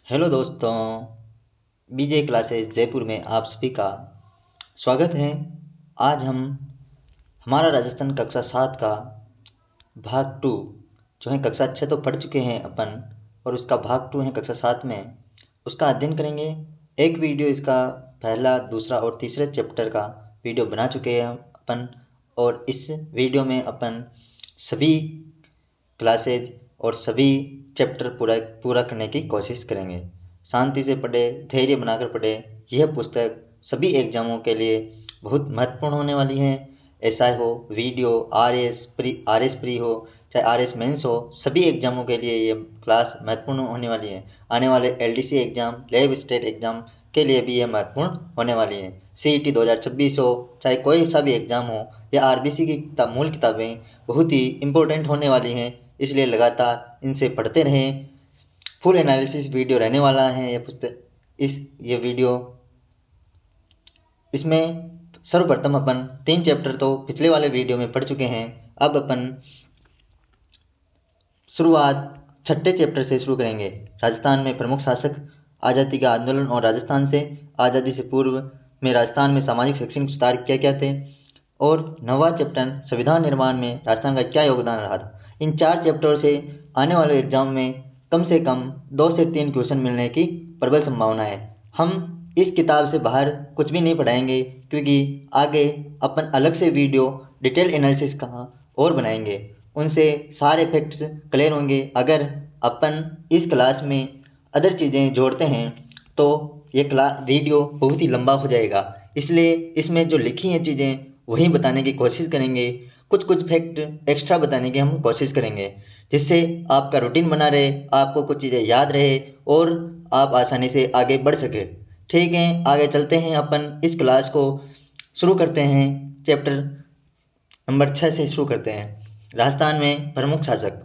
Hello दोस्तों, बीजे classes Jaipur में आप सभी का स्वागत है। आज हम हमारा राजस्थान कक्षा 7 का भाग 2 जो है, कक्षा 6 तो पढ़ चुके हैं अपन और उसका भाग 2 है कक्षा 7 में, उसका अध्ययन करेंगे। एक वीडियो इसका पहला, दूसरा और तीसरे चैप्टर का वीडियो बना चुके हैं अपन, और इस वीडियो में अपन सभी क्लासेज और सभी चैप्टर पूरा करने की कोशिश करेंगे। शांति से पढ़े, धैर्य बनाकर पढ़े। यह पुस्तक सभी एग्जामों के लिए बहुत महत्वपूर्ण होने वाली है। एसआई हो, वीडियो, आरएस प्री हो, चाहे आरएस मेंस हो, सभी एग्जामों के लिए ये क्लास महत्वपूर्ण होने वाली है। आने वाले LDC exam, lab state exam के लिए भी यह महत्वपूर्ण होने वाली है। सीईटी 2026 हो, चाहे कोई सा भी एग्जाम हो, या आरबीसी की मूल किताबें बहुत ही इम्पोर्टेंट होने वाली हैं, इसलिए लगातार इनसे पढ़ते रहें। फुल एनालिसिस वीडियो रहने वाला है यह पुस्तक, ये वीडियो। इसमें सर्वप्रथम अपन 3 चैप्टर तो पिछले वाले वीडियो में पढ़ चुके हैं। अब अपन शुरुआत 6ठे चैप्टर से शुरू करेंगे। राजस्थान में प्रमुख शासक, आज़ादी का आंदोलन और राजस्थान से आज़ादी से पूर्व में राजस्थान में सामाजिक शैक्षणिक सुधार क्या क्या थे, और 9वां चैप्टर संविधान निर्माण में राजस्थान का क्या योगदान रहा था। इन 4 चैप्टरों से आने वाले एग्जाम में कम से कम 2 से 3 क्वेश्चन मिलने की प्रबल संभावना है। हम इस किताब से बाहर कुछ भी नहीं पढ़ाएंगे, क्योंकि आगे अपन अलग से वीडियो डिटेल एनालिसिस का और बनाएंगे, उनसे सारे फैक्ट्स क्लियर होंगे। अगर अपन इस क्लास में अदर चीज़ें जोड़ते हैं तो ये वीडियो बहुत ही लंबा हो जाएगा, इसलिए इसमें जो लिखी हैं चीज़ें वही बताने की कोशिश करेंगे। कुछ फैक्ट एक्स्ट्रा बताने की हम कोशिश करेंगे, जिससे आपका रूटीन बना रहे, आपको कुछ चीज़ें याद रहे और आप आसानी से आगे बढ़ सके। ठीक है, आगे चलते हैं। अपन इस क्लास को शुरू करते हैं। चैप्टर नंबर 6 से शुरू करते हैं। राजस्थान में प्रमुख शासक।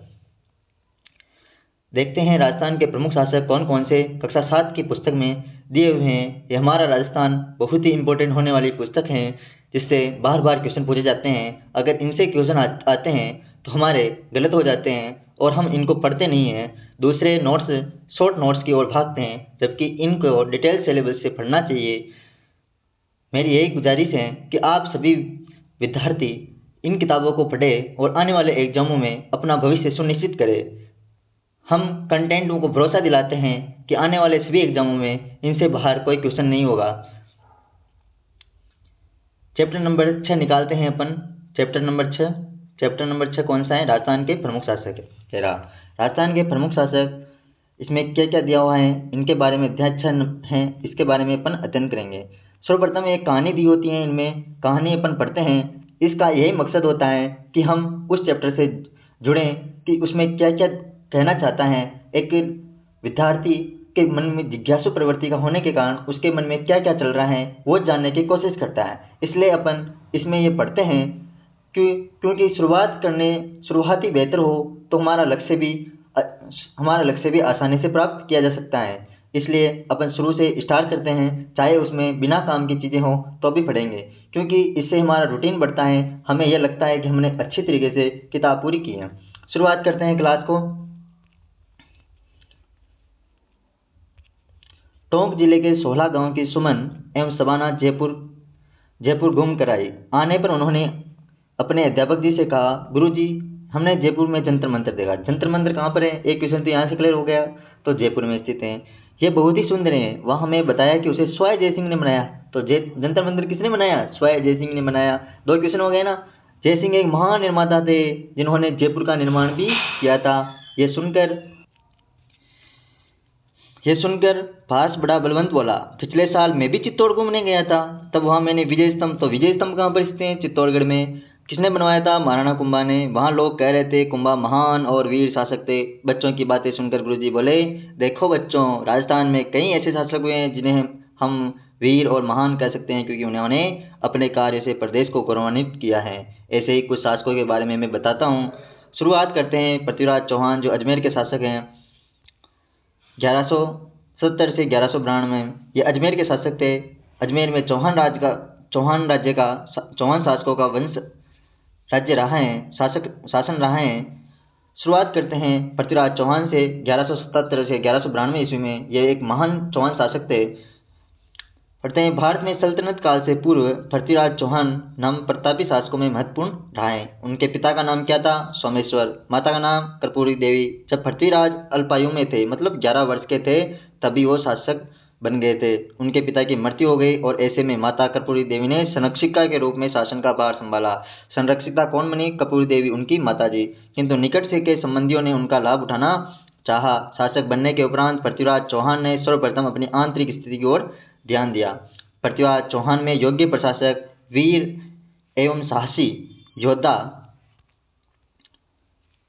देखते हैं राजस्थान के प्रमुख शासक कौन कौन से कक्षा 7 की पुस्तक में दिए हुए हैं। ये हमारा राजस्थान बहुत ही इंपॉर्टेंट होने वाली पुस्तक है, जिससे बार बार क्वेश्चन पूछे जाते हैं। अगर इनसे क्वेश्चन आते हैं तो हमारे गलत हो जाते हैं और हम इनको पढ़ते नहीं हैं, दूसरे नोट्स, शॉर्ट नोट्स की ओर भागते हैं, जबकि इनको डिटेल सिलेबस से पढ़ना चाहिए। मेरी यही गुजारिश है कि आप सभी विद्यार्थी इन किताबों को पढ़ें और आने वाले एग्जामों में अपना भविष्य सुनिश्चित करें। हम कंटेंटों को भरोसा दिलाते हैं कि आने वाले सभी एग्जामों में इनसे बाहर कोई क्वेश्चन नहीं होगा। चैप्टर नंबर 6 निकालते हैं अपन। चैप्टर नंबर 6 कौन सा है? राजस्थान के प्रमुख शासक है। राजस्थान के प्रमुख शासक, इसमें क्या क्या दिया हुआ है, इनके बारे में अध्याय 6 है, इसके बारे में अपन अध्ययन करेंगे। सर्वप्रथम एक कहानी दी होती है, इनमें कहानी अपन पढ़ते हैं। इसका यही मकसद होता है कि हम उस चैप्टर से जुड़ें कि उसमें क्या क्या कहना चाहता है। एक विद्यार्थी के मन में जिज्ञासु प्रवृत्ति का होने के कारण उसके मन में क्या क्या चल रहा है वो जानने की कोशिश करता है। इसलिए अपन इसमें ये पढ़ते हैं क्योंकि शुरुआती बेहतर हो तो हमारा लक्ष्य भी आसानी से प्राप्त किया जा सकता है। इसलिए अपन शुरू से स्टार्ट करते हैं, चाहे उसमें बिना काम की चीज़ें हो तो भी पढ़ेंगे, क्योंकि इससे हमारा रूटीन बढ़ता है। हमें यह लगता है कि हमने अच्छी तरीके से किताब पूरी की है। शुरुआत करते हैं क्लास को। टोंक जिले के 16 गांव की सुमन एवं शबाना जयपुर घूम कर आई। आने पर उन्होंने अपने अध्यापक जी से कहा, गुरुजी, हमने जयपुर में जंतर मंतर देखा। जंतर मंतर कहाँ पर है? एक क्वेश्चन तो यहाँ से क्लियर हो गया। तो जयपुर में स्थित है। ये बहुत ही सुंदर है। वहाँ हमें बताया कि उसे स्वाय जयसिंह ने बनाया। तो जंतर मंतर किसने बनाया? स्वाय जयसिंह ने बनाया। 2 क्वेश्चन हो गए ना। जयसिंह एक महान निर्माता थे जिन्होंने जयपुर का निर्माण भी किया था। यह सुनकर पार्थ बड़ा बलवंत बोला, पिछले साल मैं भी चित्तौड़ घूमने गया था। तब वहाँ मैंने विजय स्तंभ कहाँ पर स्थित हैं? चित्तौड़गढ़ में। किसने बनवाया था? महाराणा कुंभा ने। वहाँ लोग कह रहे थे कुंभा महान और वीर शासक थे। बच्चों की बातें सुनकर गुरुजी बोले, देखो बच्चों, राजस्थान में कई ऐसे शासक हुए हैं जिन्हें हम वीर और महान कह सकते हैं, क्योंकि उन्होंने अपने कार्य से प्रदेश को गौरवान्वित किया है। ऐसे ही कुछ शासकों के बारे में मैं बताता हूँ। शुरुआत करते हैं पृथ्वीराज चौहान, जो अजमेर के शासक हैं। 1170 से 1192 में ये अजमेर के शासक थे। अजमेर में चौहान शासकों का वंश राज्य रहा है, शासन रहा है। शुरुआत करते हैं पृथ्वीराज चौहान से 1177 से 1192 ईस्वी में। यह एक महान चौहान शासक थे। पढ़ते हैं, भारत में सल्तनत काल से पूर्व पृथ्वीराज चौहान नाम प्रतापी शासकों में महत्वपूर्ण रहा है। उनके पिता का नाम क्या था? सोमेश्वर। माता का नाम कर्पूरी देवी। जब पृथ्वीराज अल्पायु में थे, मतलब 11 वर्ष के थे, तभी वो शासक बन गए थे। उनके पिता की मृत्यु हो गई और ऐसे में माता कर्पूरी देवी ने संरक्षिका के रूप में शासन का भार संभाला। संरक्षिका कौन बनी? कर्पूरी देवी, उनकी माताजी। किंतु निकट से के संबंधियों ने उनका लाभ उठाना चाहा। शासक बनने के उपरांत पृथ्वीराज चौहान ने सर्वप्रथम अपनी आंतरिक स्थिति की ओर ध्यान दिया। पृथ्वीराज चौहान में योग्य प्रशासक, वीर एवं साहसी योद्धा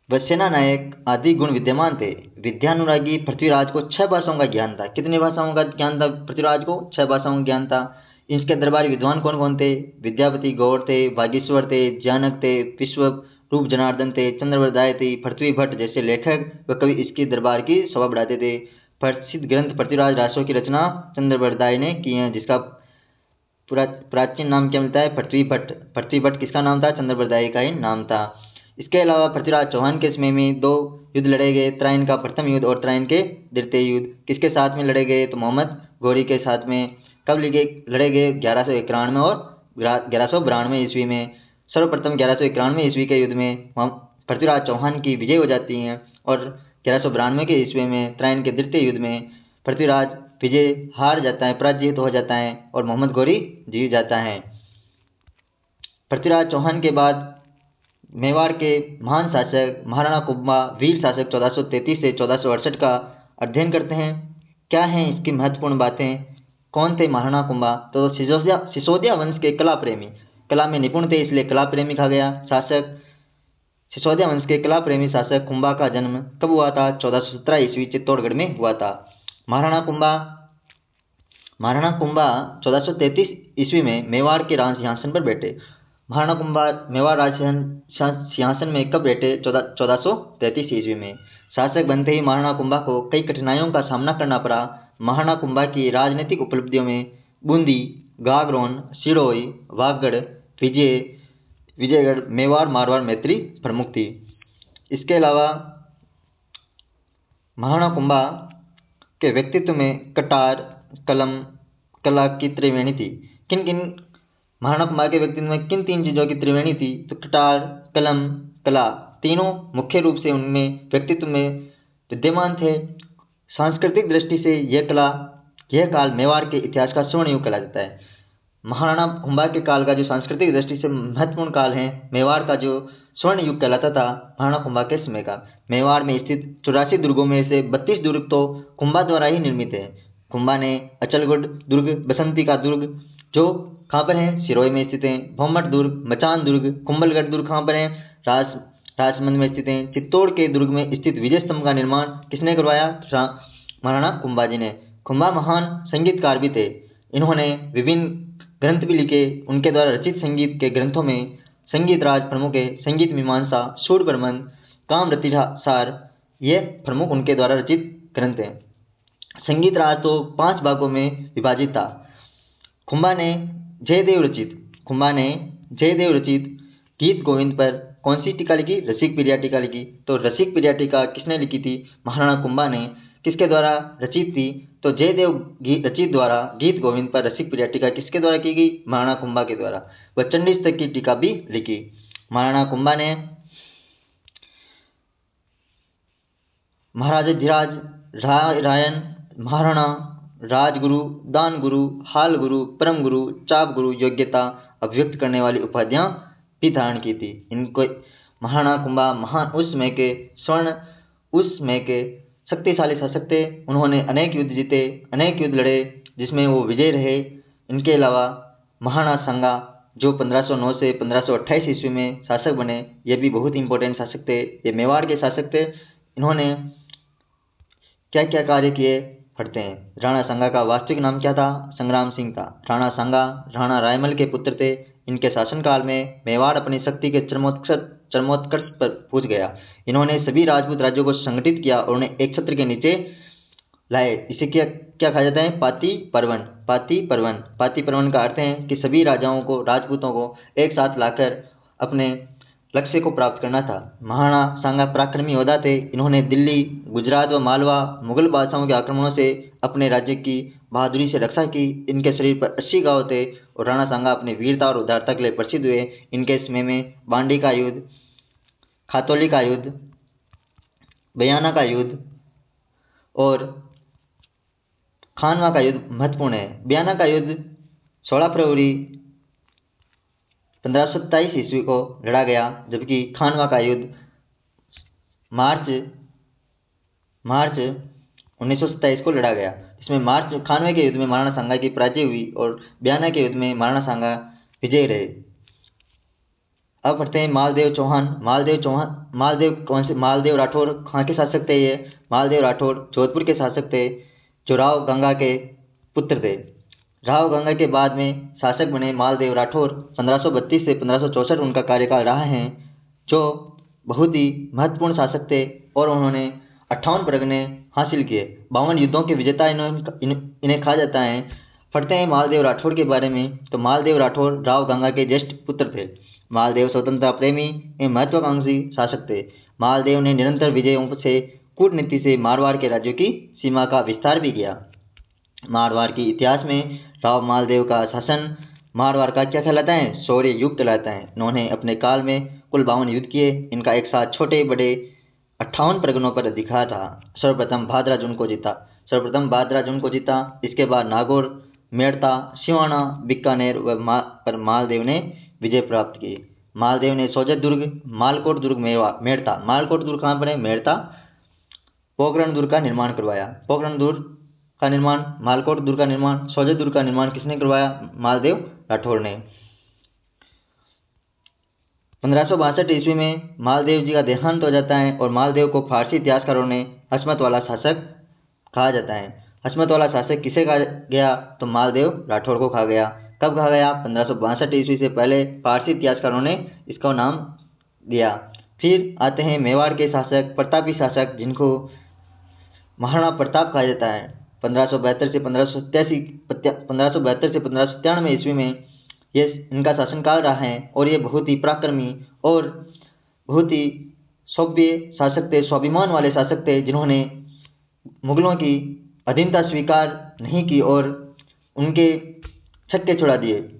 व सेना नायक आदि गुण विद्यमान थे। विद्यानुरागी पृथ्वीराज को 6 भाषाओं का ज्ञान था। कितनी भाषाओं का ज्ञान था पृथ्वीराज को? 6 भाषाओं का ज्ञान था। इसके दरबारी विद्वान कौन कौन थे? विद्यापति गौड़ थे, बागेश्वर थे, जानक थे, विश्वरूप जनार्दन थे, चंद्रवरदाय थे। पृथ्वी भट्ट जैसे लेखक व कवि इसके दरबार की शोभा बढ़ाते थे। प्रसिद्ध ग्रंथ पृथ्वीराज रासो की रचना चंद्रवरदाय ने की है, जिसका प्राचीन नाम क्या मिलता है? पृथ्वी भट्ट। पृथ्वी भट्ट किसका नाम था? चंद्रवरदाय का ही नाम था। इसके अलावा पृथ्वीराज चौहान के समय में 2 युद्ध लड़े गए। त्राइन का प्रथम युद्ध और त्राइन के द्वितीय युद्ध। किसके साथ में लड़े गए? तो मोहम्मद घोरी के साथ में। कब लड़े गए? 1191 और 1192 ईस्वी में। सर्वप्रथम 1191 ईस्वी के युद्ध में पृथ्वीराज चौहान की विजय हो जाती है और 1192 के ईस्वी में त्राइन के द्वितीय युद्ध में पृथ्वीराज विजय हार जाता है, पराजित हो जाता है और मोहम्मद घोरी जीत जाता है। पृथ्वीराज चौहान के बाद मेवाड़ के महान शासक महाराणा कुंभा वीर शासक 1433 से 1468 का अध्ययन करते हैं। क्या हैं इसकी महत्वपूर्ण बातें? कौन थे महाराणा कुंभा? तो सिसोदिया वंश के कला प्रेमी, कला में निपुण थे, इसलिए कला प्रेमी कहा गया। शासक सिसोदिया वंश के कला प्रेमी शासक कुंभा का जन्म कब हुआ था? 1417 ईस्वी चित्तौड़गढ़ में हुआ था। महाराणा कुंभा 1433 ईस्वी में मेवाड़ के राज सिंहासन पर बैठे। महाराणा कुंभा मेवाड़ राज सिंहासन में कब बैठे? 1433 ईस्वी में। शासक बनते ही महाराणा कुंभा को कई कठिनाइयों का सामना करना पड़ा। महाराणा कुंभा की राजनीतिक उपलब्धियों में बूंदी, गागरोन, सिरोही, वागड़, विजयगढ़, मेवाड़, मारवाड़, मैत्री प्रमुख थी। इसके अलावा महाराणा कुंभा के व्यक्तित्व में कटार, कलम, कला की त्रिवेणी थी। किन महाराणा कुंभा के व्यक्तित्व में किन 3 चीज़ों की त्रिवेणी थी? तो कटार, कलम, कला, तीनों मुख्य रूप से उनमें व्यक्तित्व में विद्यमान थे। सांस्कृतिक दृष्टि से यह काल मेवाड़ के इतिहास का स्वर्ण युग कहा जाता है। महाराणा कुंभा के काल का जो सांस्कृतिक दृष्टि से महत्वपूर्ण काल है, मेवाड़ का जो स्वर्ण युग कहलाता था महाराणा कुंभा के समय का। मेवाड़ में स्थित 84 दुर्गों में से 32 दुर्ग तो कुंभा द्वारा ही निर्मित है। कुंभा ने अचलगढ़ दुर्ग, बसंती का दुर्ग, जो कहाँ पर है? सिरोही में स्थित है। भौमट दुर्ग, मचान दुर्ग, कुंभलगढ़ दुर्ग कहाँ पर है? राजमंद में स्थित है। चित्तौड़ के दुर्ग में स्थित विजय स्तंभ का निर्माण किसने करवाया? महाराणा कुंभा जी ने। कुंभा महान संगीतकार भी थे। इन्होंने विभिन्न ग्रंथ भी लिखे। उनके द्वारा रचित संगीत के ग्रंथों में संगीत राज प्रमुख है। संगीत मीमांसा, सूर प्रबंध, कामरतिसार, ये प्रमुख उनके द्वारा रचित ग्रंथ हैं। संगीत राज तो 5 भागों में विभाजित था। कुंभा ने जयदेव रचित गीत गोविंद पर कौन सी टीका लिखी? रसिक प्रिया टीका लिखी। तो रसिक प्रिया टीका किसने लिखी थी? महाराणा कुंभा ने। किसके द्वारा रचित थी? तो जयदेव रचित द्वारा गीत गोविंद पर रसिक प्रिया टीका किसके द्वारा की गई? महाराणा कुंभा के द्वारा। वह चंडीस्थक की टीका भी लिखी। महाराणा कुंभा ने महाराजाधिराज रायन, महाराणा, राजगुरु, दान गुरु, हाल गुरु, परम गुरु, चाप गुरु योग्यता अभिव्यक्त करने वाली उपाधियां भी धारण की थी। इनको महाराणा कुंभा महान उस समय के शक्तिशाली शासक थे। उन्होंने अनेक युद्ध जीते, अनेक युद्ध लड़े, जिसमें वो विजय रहे। इनके अलावा महाराणा सांगा, जो 1509 से 1528 ईस्वी में शासक बने, ये भी बहुत इंपॉर्टेंट शासक थे। ये मेवाड़ के शासक थे। इन्होंने क्या क्या कार्य किए पढ़ते हैं। राणा सांगा का वास्तविक नाम क्या था? संग्राम सिंह था। राणा सांगा राणा रायमल के पुत्र थे। इनके शासनकाल में मेवाड़ अपनी शक्ति के चरमोत्कर्ष पर पहुंच गया। इन्होंने सभी राजपूत राज्यों को संगठित किया और उन्हें एक छत्र के नीचे लाए। इसे क्या कहा जाता है? पाती परवन का अर्थ है कि सभी राजाओं को, राजपूतों को एक साथ लाकर अपने लक्ष्य को प्राप्त करना था। महाराणा सांगा पराक्रमी योद्धा थे। इन्होंने दिल्ली, गुजरात व मालवा मुगल बादशाहों के आक्रमणों से अपने राज्य की बहादुरी से रक्षा की। इनके शरीर पर 80 घाव थे और राणा सांगा अपनी वीरता और उदारता के लिए प्रसिद्ध हुए। इनके समय में बांडी का युद्ध, खातौली का युद्ध, बयाना का युद्ध और खानवा का युद्ध महत्वपूर्ण है। बयाना का युद्ध 16 फरवरी 1527 ईस्वी को लड़ा गया, जबकि खानवा का युद्ध मार्च 1927 को लड़ा गया। इसमें खानवे के युद्ध में महाराणा सांगा की पराजय हुई और बयाना के युद्ध में महाराणा सांगा विजयी रहे। अब पढ़ते हैं मालदेव चौहान। मालदेव कौन से? मालदेव राठौर कहाँ के शासक थे? ये मालदेव राठौर जोधपुर के शासक थे, जो राव गंगा के पुत्र थे। राव गंगा के बाद में शासक बने मालदेव राठौर। 1532 से 1564 उनका कार्यकाल रहा है, जो बहुत ही महत्वपूर्ण शासक थे और उन्होंने 58 परगने हासिल किए। 52 युद्धों के विजेता इन्हें कहा जाता है। पढ़ते हैं मालदेव राठौर के बारे में। तो मालदेव राठौर राव गंगा के ज्येष्ठ पुत्र थे। मालदेव स्वतंत्रता प्रेमी एवं महत्वाकांक्षी शासक थे। मालदेव ने निरंतर विजयों से कूटनीति से मारवाड़ के राज्यों की सीमा का विस्तार भी किया। मारवाड़ के इतिहास में राव मालदेव का शासन मारवाड़ का क्या कहलाता है? शौर्य युग कहलाता है। इन्होंने अपने काल में कुल 52 युद्ध किए। इनका एक साथ छोटे बड़े 58 परगनों पर अधिकार था। सर्वप्रथम भादरा जून को जीता। इसके बाद नागौर, मेड़ता, सिवाना, बीकानेर पर मालदेव ने विजय प्राप्त की। मालदेव ने सोजत दुर्ग, मालकोट दुर्ग, मेड़ता, मालकोट दुर्ग कहाँ पर है? मेड़ता, पोखरण दुर्ग का निर्माण करवाया। पोखरण दुर्ग का निर्माण, मालकोट दुर्ग का निर्माण, सोजत दुर्ग का निर्माण किसने करवाया? मालदेव राठौर ने। 1562 ईस्वी में मालदेव जी का देहांत हो जाता है और मालदेव को फारसी इतिहासकारों ने हशमत वाला शासक कहा जाता है। हशमत वाला शासक किसे कहा गया? तो मालदेव राठौर को कहा गया। कब कहा गया? 1562 ईस्वी से पहले फारसी इतिहासकारों ने इसका नाम दिया। फिर आते हैं मेवाड़ के शासक, प्रतापी शासक, जिनको महाराणा प्रताप कहा जाता है। 1572 से 1593 ईस्वी में ये इनका शासनकाल रहा है और ये बहुत ही पराक्रमी और बहुत ही सभ्य शासक थे, स्वाभिमान वाले शासक थे, जिन्होंने मुगलों की अधीनता स्वीकार नहीं की और उनके छक्के छुड़ा दिए।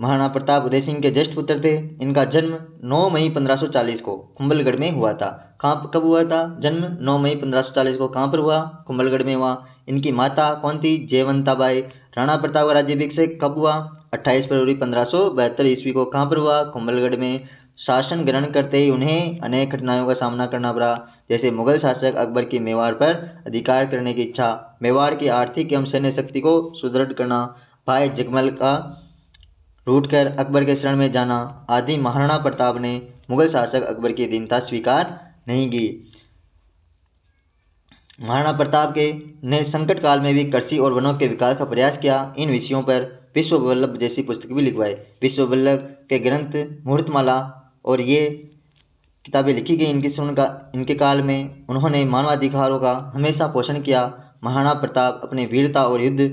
महाराणा प्रताप उदय सिंह के ज्येष्ठ पुत्र थे। इनका जन्म 9 मई 1540 को कुंभलगढ़ में हुआ था। कब हुआ था जन्म? 9 मई 1540 को। कहाँ पर हुआ? कुंभलगढ़ में हुआ। इनकी माता कौन थी? जयवंताबाई। राणा प्रताप का राज्याभिषेक कब हुआ? 28 फरवरी 1572 ईस्वी को। कहाँ पर हुआ? कुंभलगढ़ में। शासन ग्रहण करते ही उन्हें अनेक कठिनाइयों का सामना करना पड़ा, जैसे मुगल शासक अकबर की मेवाड़ पर अधिकार करने की इच्छा, मेवाड़ की आर्थिक एवं सैन्य शक्ति को सुदृढ़ करना, भाई जगमल का रूठकर अकबर के शरण में जाना आदि। महाराणा प्रताप ने मुगल शासक अकबर की अधीनता स्वीकार नहीं की। महाराणा प्रताप ने संकट काल में भी कृषि और वनों के विकास का प्रयास किया। इन विषयों पर विश्व वल्लभ जैसी पुस्तक भी लिखवाई। विश्व वल्लभ के ग्रंथ मुहूर्तमाला और ये किताबें लिखी गई इनके काल में। उन्होंने मानवाधिकारों का हमेशा पोषण किया। महाराणा प्रताप अपने वीरता और युद्ध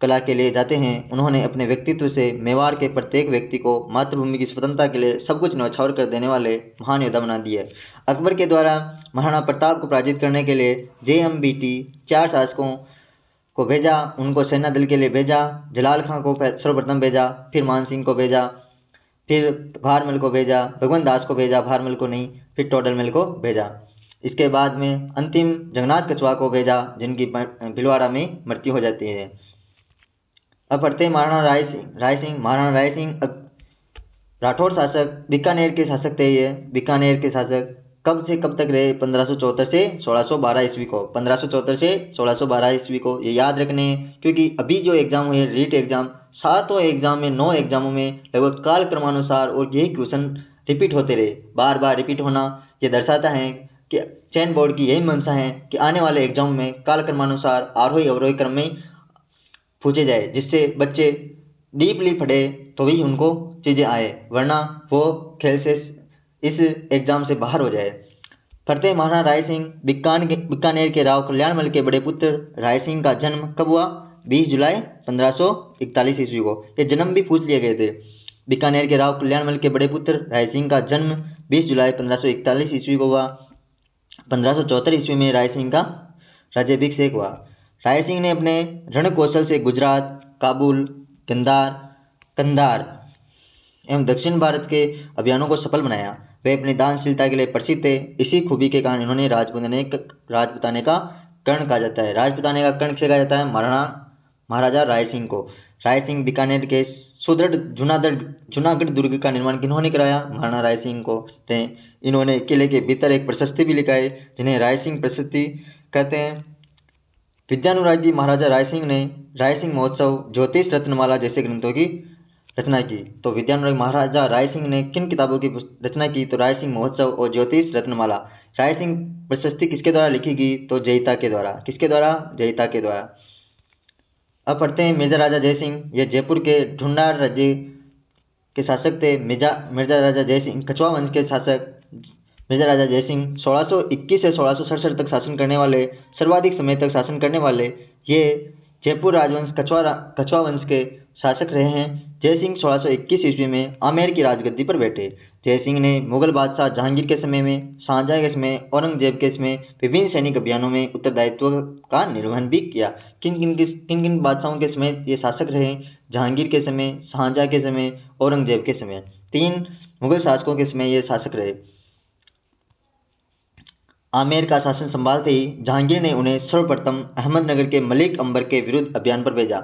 कला के लिए जाते हैं। उन्होंने अपने व्यक्तित्व से मेवाड़ के प्रत्येक व्यक्ति को मातृभूमि की स्वतंत्रता के लिए सब कुछ न्यौछावर कर देने वाले महान योद्धा बना दिए। अकबर के द्वारा महाराणा प्रताप को पराजित करने के लिए JMBT 4 शासकों को भेजा। उनको सेना दल के लिए भेजा। जलाल खां को सर्वप्रथम भेजा, फिर मान सिंह को भेजा, फिर भारमल को भेजा, भगवंत दास को भेजा, भारमल को नहीं, फिर टोडरमल को भेजा। इसके बाद में अंतिम जगन्नाथ कछुआ को भेजा, जिनकी भीलवाड़ा में मृत्यु हो जाती है। अब पढ़ते हैं महाराणा राय सिंह। महाराणा राय सिंह राठौर शासक, बीकानेर के शासक थे। ये बीकानेर के शासक कब से कब तक रहे? 1574 से 1612 ईस्वी को। 1574 से 1612 ईस्वी को ये याद रखने, क्योंकि अभी जो एग्जाम हुए रीट एग्जाम, 7 एग्जाम में 9 एग्जामों में लगभग काल क्रमानुसार और यही क्वेश्चन रिपीट होते रहे। बार बार रिपीट होना ये दर्शाता है कि चयन बोर्ड की यही मंशा है कि आने वाले एग्जाम में काल क्रमानुसार आरोही अवरोही क्रम में पूछे जाए, जिससे बच्चे डीपली पढ़े तो भी उनको चीज़ें आए, वरना वो खेल से इस एग्जाम से बाहर हो जाए। पढ़ते हैं महाराणा राय सिंह। बीकानेर के राव कल्याणमल के बड़े पुत्र राय सिंह का जन्म कब हुआ? 20 जुलाई 1541 ईस्वी को। ये जन्म भी पूछ लिए गए थे। बीकानेर के राव कल्याणमल के बड़े पुत्र राय सिंह का जन्म 20 जुलाई 1541 ईस्वी को हुआ। 1574 ईस्वी में राय सिंह का राज्याभिषेक हुआ। राय सिंह ने अपने रण कौशल से गुजरात, काबुल, कंधार एवं दक्षिण भारत के अभियानों को सफल बनाया। वे अपनी दानशीलता के लिए प्रसिद्ध थे। इसी खूबी के कारण इन्होंने राजपुताने का कर्ण कहा जाता है। राजपुताने का कर्ण किसे कहा जाता है? महाराजा राय सिंह को। राय सिंह बीकानेर के सुदृढ़ जूनागढ़ दुर्ग का निर्माण किन्होंने कराया? महाराणा राय सिंह को थे। इन्होंने किले के भीतर एक प्रशस्ति भी लिखा है जिन्हें राय सिंह प्रशस्ति कहते हैं। विद्यानुरागी महाराजा राय सिंह ने राय सिंह महोत्सव, ज्योतिष रत्नमाला जैसे ग्रंथों की रचना की। तो विद्यानुरागी महाराजा राय सिंह ने किन किताबों की रचना की? तो राय सिंह महोत्सव और ज्योतिष रत्नमाला। राय सिंह प्रशस्ति किसके द्वारा लिखी गई? तो जयिता के द्वारा। किसके द्वारा? जयिता के द्वारा। अब पढ़ते हैं मिर्जा राजा जयसिंह। ये जयपुर के ढूंढार राज्य के शासक थे। मिर्जा राजा जयसिंह कछवाहा वंश के शासक। मिर्जा राजा जयसिंह 1621 से 1667 तक शासन करने वाले, सर्वाधिक समय तक शासन करने वाले ये जयपुर राजवंश कछवाहा वंश के शासक रहे हैं। जयसिंह 1621 ईस्वी में आमेर की राजगद्दी पर बैठे। जयसिंह ने मुगल बादशाह जहांगीर के समय में, शाहजहां के समय, औरंगजेब के समय विभिन्न सैनिक अभियानों में उत्तरदायित्व का निर्वहन भी किया। किन किन बादशाहों के समय ये शासक रहे? जहांगीर के समय, शाहजहां के समय, औरंगजेब के समय। 3 मुगल शासकों के समय ये शासक रहे। आमेर का शासन संभालते ही जहांगीर ने उन्हें सर्वप्रथम अहमदनगर के मलिक अंबर के विरुद्ध अभियान पर भेजा।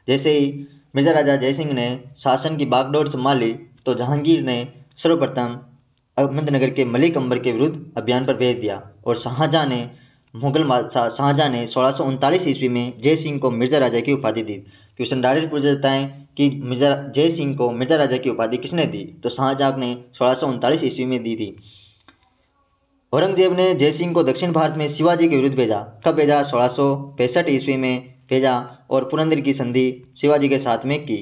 जैसे ही मिर्जा राजा जयसिंह ने शासन की बागडोर संभाली तो जहांगीर ने सर्वप्रथम अहमदनगर के मलिक अंबर के विरुद्ध अभियान पर भेज दिया और मुगल बादशाह शाहजहां ने 1639 ईस्वी में जयसिंह को मिर्जा राजा की उपाधि दी। क्वेश्चन डायरेक्ट पूछ जाता है कि जयसिंह को मिर्जा राजा की उपाधि किसने दी? तो शाहजहां ने 1639 ईस्वी में दी थी। औरंगजेब ने जयसिंह को दक्षिण भारत में शिवाजी के विरुद्ध भेजा। कब भेजा? 1665 ईस्वी में भेजा और पुरंदर की संधि शिवाजी के साथ में की।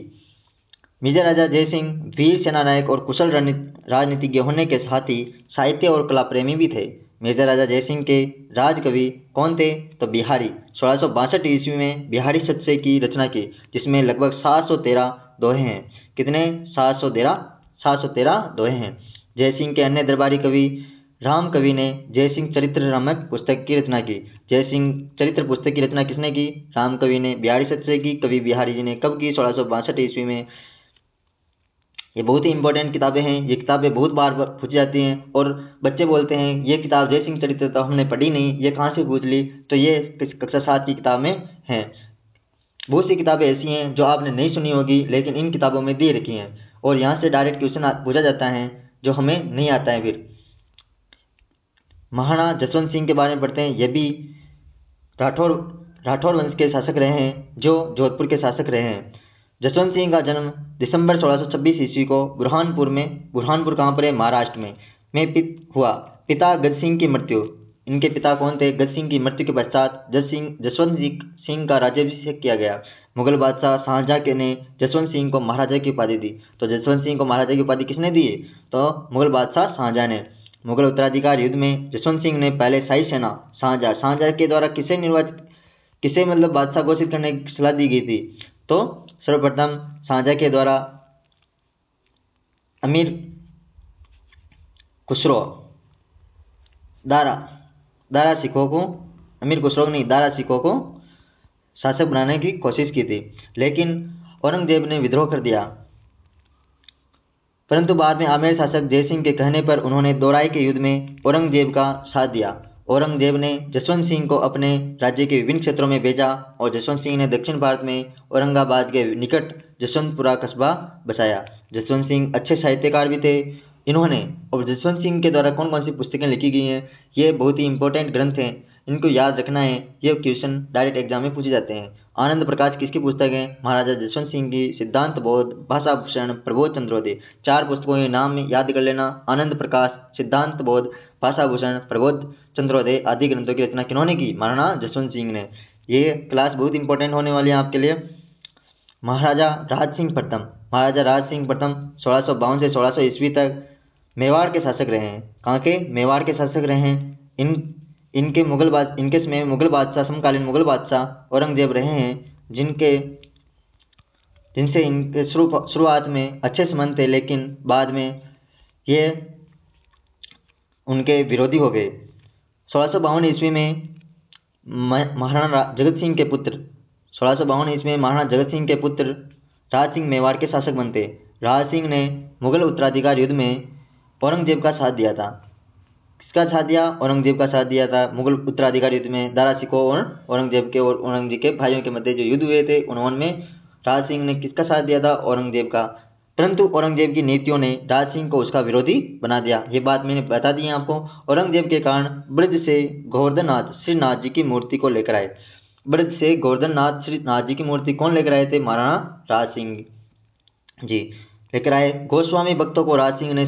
मिर्जा राजा जयसिंह वीर सेनानायक और कुशल राजनीतिज्ञ होने के साथ ही साहित्य और कला प्रेमी भी थे। मिर्जा राजा जयसिंह के राजकवि कौन थे? तो बिहारी। 1662 ईस्वी में बिहारी सत्से की रचना की जिसमें लगभग 713 दोहे हैं। कितने? 713 दोहे हैं। जयसिंह के अन्य दरबारी कवि राम कवि ने जयसिंह चरित्र नामक पुस्तक की रचना की। जयसिंह चरित्र पुस्तक की रचना किसने की? राम कवि ने। बिहारी सत्से की कवि बिहारी जी ने कब की? 1662 ईस्वी में। ये बहुत ही इंपॉर्टेंट किताबें हैं। ये किताबें बहुत बार पूछी जाती हैं और बच्चे बोलते हैं ये किताब जयसिंह चरित्र तो हमने पढ़ी नहीं, ये कहाँ से पूछ ली? तो ये कक्षा 7 की किताब में है। बहुत सी किताबें ऐसी हैं जो आपने नहीं सुनी होगी लेकिन इन किताबों में दे रखी हैं और यहाँ से डायरेक्ट क्वेश्चन पूछा जाता है जो हमें नहीं आता है। फिर महाराणा जसवंत सिंह के बारे में पढ़ते हैं। ये भी राठौर वंश के शासक रहे हैं जो जोधपुर के शासक रहे हैं। जसवंत सिंह का जन्म दिसंबर 1626 ईस्वी को बुरहानपुर कहाँ पर है? महाराष्ट्र में हुआ। पिता गज सिंह की मृत्यु। इनके पिता कौन थे? गज सिंह की मृत्यु के पश्चात जसवंत सिंह का राज्याभिषेक किया गया। मुगल बादशाह शाहजहां ने जसवंत सिंह को महाराजा की उपाधि दी। तो जसवंत सिंह को महाराजा की उपाधि किसने दी? तो मुगल बादशाह शाहजहां ने। मुगल उत्तराधिकार युद्ध में जसवंत सिंह ने पहले शाही सेना शाहजहां के द्वारा किसे बादशाह घोषित करने की सलाह दी गई थी? तो सर्वप्रथम शाहजहां के द्वारा अमीर खुसरो दारा सिखों को शासक बनाने की कोशिश की थी लेकिन औरंगजेब ने विद्रोह कर दिया। परंतु बाद में आमेर शासक जयसिंह के कहने पर उन्होंने दोराई के युद्ध में औरंगजेब का साथ दिया। औरंगजेब ने जसवंत सिंह को अपने राज्य के विभिन्न क्षेत्रों में भेजा और जसवंत सिंह ने दक्षिण भारत में औरंगाबाद के निकट जसवंतपुरा कस्बा बसाया। जसवंत सिंह अच्छे साहित्यकार भी थे। इन्होंने और जसवंत सिंह के द्वारा कौन कौन सी पुस्तकें लिखी गई हैं? ये बहुत ही इंपॉर्टेंट ग्रंथ हैं, इनको याद रखना है। ये क्वेश्चन डायरेक्ट एग्जाम में पूछे जाते हैं। आनंद प्रकाश किसकी पुस्तक है? महाराजा जसवंत सिंह की। सिद्धांत बोध, भाषा भूषण, प्रबोध चंद्रोदय। 4 पुस्तकों के नाम याद कर लेना। आनंद प्रकाश, सिद्धांत बोध, भाषा भूषण, प्रबोध चंद्रोदय आदि ग्रंथों की रचना किन्होंने की? महाराणा जसवंत सिंह ने। ये क्लास बहुत इंपॉर्टेंट होने वाली है आपके लिए। महाराजा राज सिंह प्रथम 1652 से 1600 ईस्वी तक मेवाड़ के शासक रहे हैं। कहाँ के? मेवाड़ के शासक रहे हैं। इनके समय समकालीन मुगल बादशाह औरंगजेब रहे हैं जिनसे इनके शुरुआत में अच्छे संबंध थे, लेकिन बाद में ये उनके विरोधी हो गए। 1652 ईस्वी में महाराणा जगत सिंह के पुत्र 1652 ईस्वी में महाराणा जगत सिंह के पुत्र राज सिंह मेवाड़ के शासक बनते। राज सिंह ने मुगल उत्तराधिकार युद्ध में औरंगजेब का साथ दिया था। किसका साथ दिया? औरंगजेब का साथ दिया था। मुगल उत्तराधिकार युद्ध में दारा सिकोह और औरंगजेब के भाइयों के मध्य जो युद्ध हुए थे, उन्होंने राज सिंह ने किसका साथ दिया था? औरंगजेब का। परंतु औरंगजेब की नीतियों ने राज सिंह को उसका विरोधी बना दिया। ये बात मैंने बता दी है आपको। औरंगजेब के कारण ब्रज से गोवर्धननाथ श्रीनाथ जी की मूर्ति को लेकर आए। ब्रज से गोवर्धननाथ श्रीनाथ जी की मूर्ति कौन लेकर आए थे? महाराणा राज सिंह जी लेकर आए। गोस्वामी भक्तों को राज सिंह ने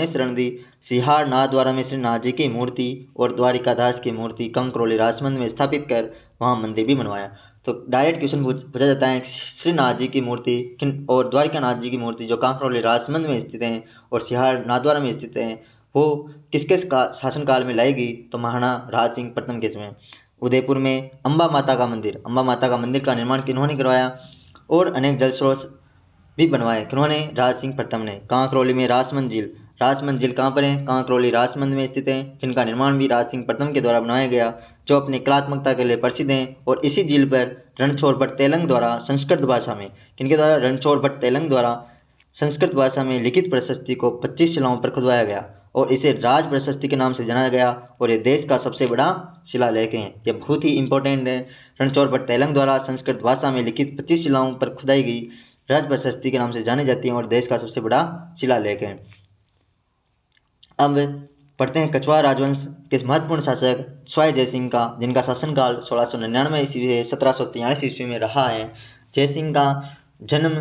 शरण दी। सिहार नाथद्वारा में श्रीनाथ जी की मूर्ति और द्वारिकादास की मूर्ति कंकरौली राजमंद में स्थापित कर वहां मंदिर भी बनवाया। तो डायरेक्ट क्वेश्चन पूछा जाता है, श्रीनाथ जी की मूर्ति और द्वारिकानाथ जी की मूर्ति जो कंकरौली राजमंद में स्थित हैं और सिहार नाथद्वारा में स्थित हैं, वो किसके शासनकाल में लाएगी? तो महाराणा राज सिंह प्रथम के समय। उदयपुर में अम्बा माता का मंदिर का निर्माण किन्होंने करवाया? और अनेक जल स्रोत भी बनवाए। किन्होंने? राज सिंह प्रथम ने। कांकरौली में राजमंद झील कहाँ पर है? कांकरौली राजमंद में स्थित है, जिनका निर्माण भी राज सिंह प्रथम के द्वारा बनाया गया, जो अपनी कलात्मकता के लिए प्रसिद्ध हैं। और इसी झील पर रणछोड़ भट्ट तेलंग द्वारा संस्कृत भाषा में, किनके द्वारा? रणछोड़ भट्ट तेलंग द्वारा संस्कृत भाषा में लिखित प्रशस्ति को 25 शिलाओं पर खुदवाया गया और इसे राज प्रशस्ति के नाम से जाना गया। और ये देश का सबसे बड़ा शिलालेख है। यह बहुत ही इंपॉर्टेंट है। रणछोड़ भट्ट तेलंग द्वारा संस्कृत भाषा में लिखित 25 शिलाओं पर खुदाई गई राज प्रशस्ति के नाम से जानी जाती है और देश का सबसे बड़ा शिलालेख है। अब पढ़ते हैं कछवाहा राजवंश के महत्वपूर्ण शासक स्वाई जयसिंह का, जिनका शासनकाल 1699 ईस्वी से 1743 ईस्वी में रहा है। जयसिंह का जन्म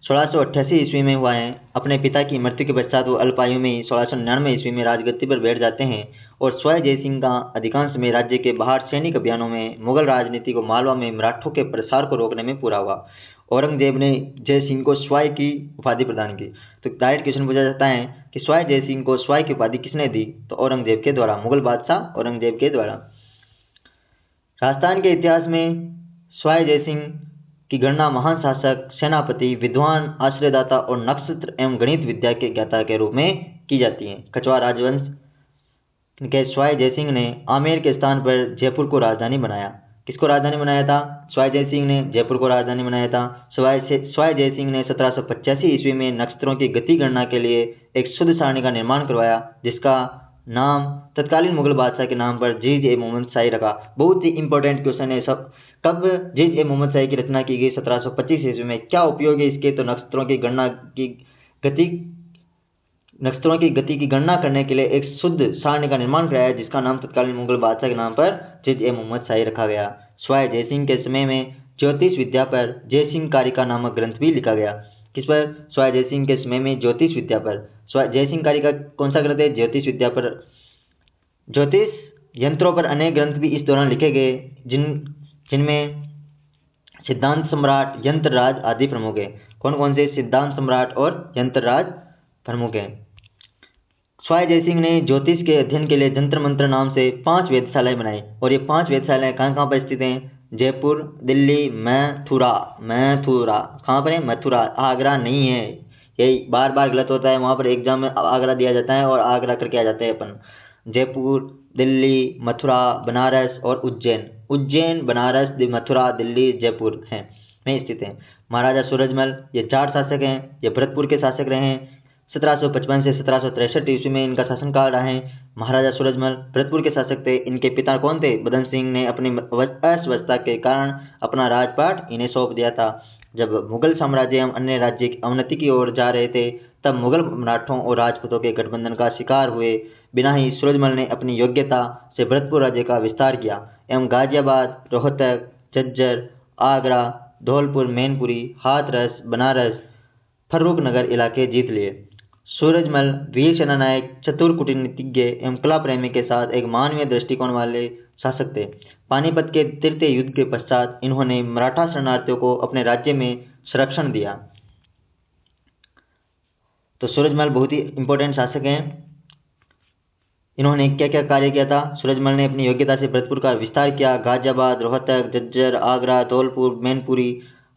1688 ईस्वी में हुआ है। अपने पिता की मृत्यु के पश्चात वो अल्पायु में ही 1699 ईस्वी में राजगद्दी पर बैठ जाते हैं। और स्वाई जयसिंह का अधिकांश समय राज्य के बाहर सैनिक अभियानों में मुगल राजनीति को मालवा में मराठों के प्रसार को रोकने में पूरा हुआ। औरंगजेब ने जयसिंह को स्वाई की उपाधि प्रदान की। तो डायरेक्ट क्वेश्चन पूछा जाता है कि स्वाई जयसिंह को स्वाई की उपाधि किसने दी? तो औरंगजेब के द्वारा, मुगल बादशाह औरंगजेब के द्वारा। राजस्थान के इतिहास में स्वाई जयसिंह की गणना महान शासक, सेनापति, विद्वान, आश्रयदाता और नक्षत्र एवं गणित विद्या के ज्ञाता के रूप में की जाती है। कछवाहा राजवंश के स्वाई जयसिंह ने आमेर के स्थान पर जयपुर को राजधानी बनाया। किसको राजधानी बनाया था? स्वाई जयसिंह ने जयपुर को राजधानी बनाया था। स्वाई जयसिंह ने 1785 ईस्वी में नक्षत्रों की गति गणना के लिए एक शुद्ध सारणी का निर्माण करवाया, जिसका नाम तत्कालीन मुगल बादशाह के नाम पर जीज मोहम्मद शाही रखा। बहुत ही इंपॉर्टेंट क्वेश्चन है सब। कब जीज मोहम्मद शाही की रचना की गई? 1725 ईस्वी में। क्या उपयोग है इसके? तो नक्षत्रों की गति की गणना करने के लिए एक शुद्ध सारणी का निर्माण कराया, जिसका नाम तत्कालीन मुगल बादशाह के नाम पर जीज मोहम्मद शाही रखा गया। स्वाई जयसिंह के समय में ज्योतिष विद्या पर जयसिंह कारिका नामक ग्रंथ भी लिखा गया। किस पर? स्वाई जयसिंह के समय में ज्योतिष विद्या पर। स्वाई जयसिंह कारिका कौन सा ग्रंथ है? ज्योतिष विद्या पर। ज्योतिष यंत्रों पर अनेक ग्रंथ भी इस दौरान लिखे गए, जिनमें सिद्धांत सम्राट, यंत्रराज आदि प्रमुख है। कौन कौन से? सिद्धांत सम्राट और यंत्रराज प्रमुख है। स्वाई जयसिंह ने ज्योतिष के अध्ययन के लिए जंतर मंत्र नाम से 5 वेधशालाएं बनाई। और ये 5 वेधशालाएं कहाँ पर स्थित हैं? जयपुर, दिल्ली, मथुरा। कहाँ पर है? मथुरा। आगरा नहीं है, यही बार बार गलत होता है। वहाँ पर एग्जाम में आगरा दिया जाता है और आगरा करके आ जाते हैं अपन। जयपुर, दिल्ली, मथुरा, बनारस और उज्जैन, बनारस, मथुरा, दिल्ली, जयपुर है में स्थित है। महाराजा सूरजमल ये जाट शासक हैं। ये भरतपुर के शासक रहे हैं। 1755 से 1763 ईस्वी में इनका शासनकाल रहा है। महाराजा सूरजमल भरतपुर के शासक थे। इनके पिता कौन थे? बदन सिंह ने अपनी अस्वस्थता के कारण अपना राजपाट इन्हें सौंप दिया था। जब मुगल साम्राज्य एवं अन्य राज्य की अवनति की ओर जा रहे थे, तब मुगल मराठों और राजपूतों के गठबंधन का शिकार हुए बिना ही सूरजमल ने अपनी योग्यता से भरतपुर राज्य का विस्तार किया एवं गाजियाबाद, रोहतक, झज्जर, आगरा, धौलपुर, मैनपुरी, हाथरस, बनारस, फर्रुखनगर इलाके जीत लिए। सूरजमल वीर सेनानायक, चतुर कूटनीतिज्ञ एवं कला प्रेमी के साथ एक मानवीय दृष्टिकोण वाले शासक थे। पानीपत के तृतीय युद्ध के पश्चात इन्होंने मराठा शरणार्थियों को अपने राज्य में संरक्षण दिया। तो सूरजमल बहुत ही इंपॉर्टेंट शासक हैं। इन्होंने क्या क्या कार्य किया था? सूरजमल ने अपनी योग्यता से भरतपुर का विस्तार किया। गाजियाबाद, रोहतक, झज्जर, आगरा, धौलपुर, मैनपुरी,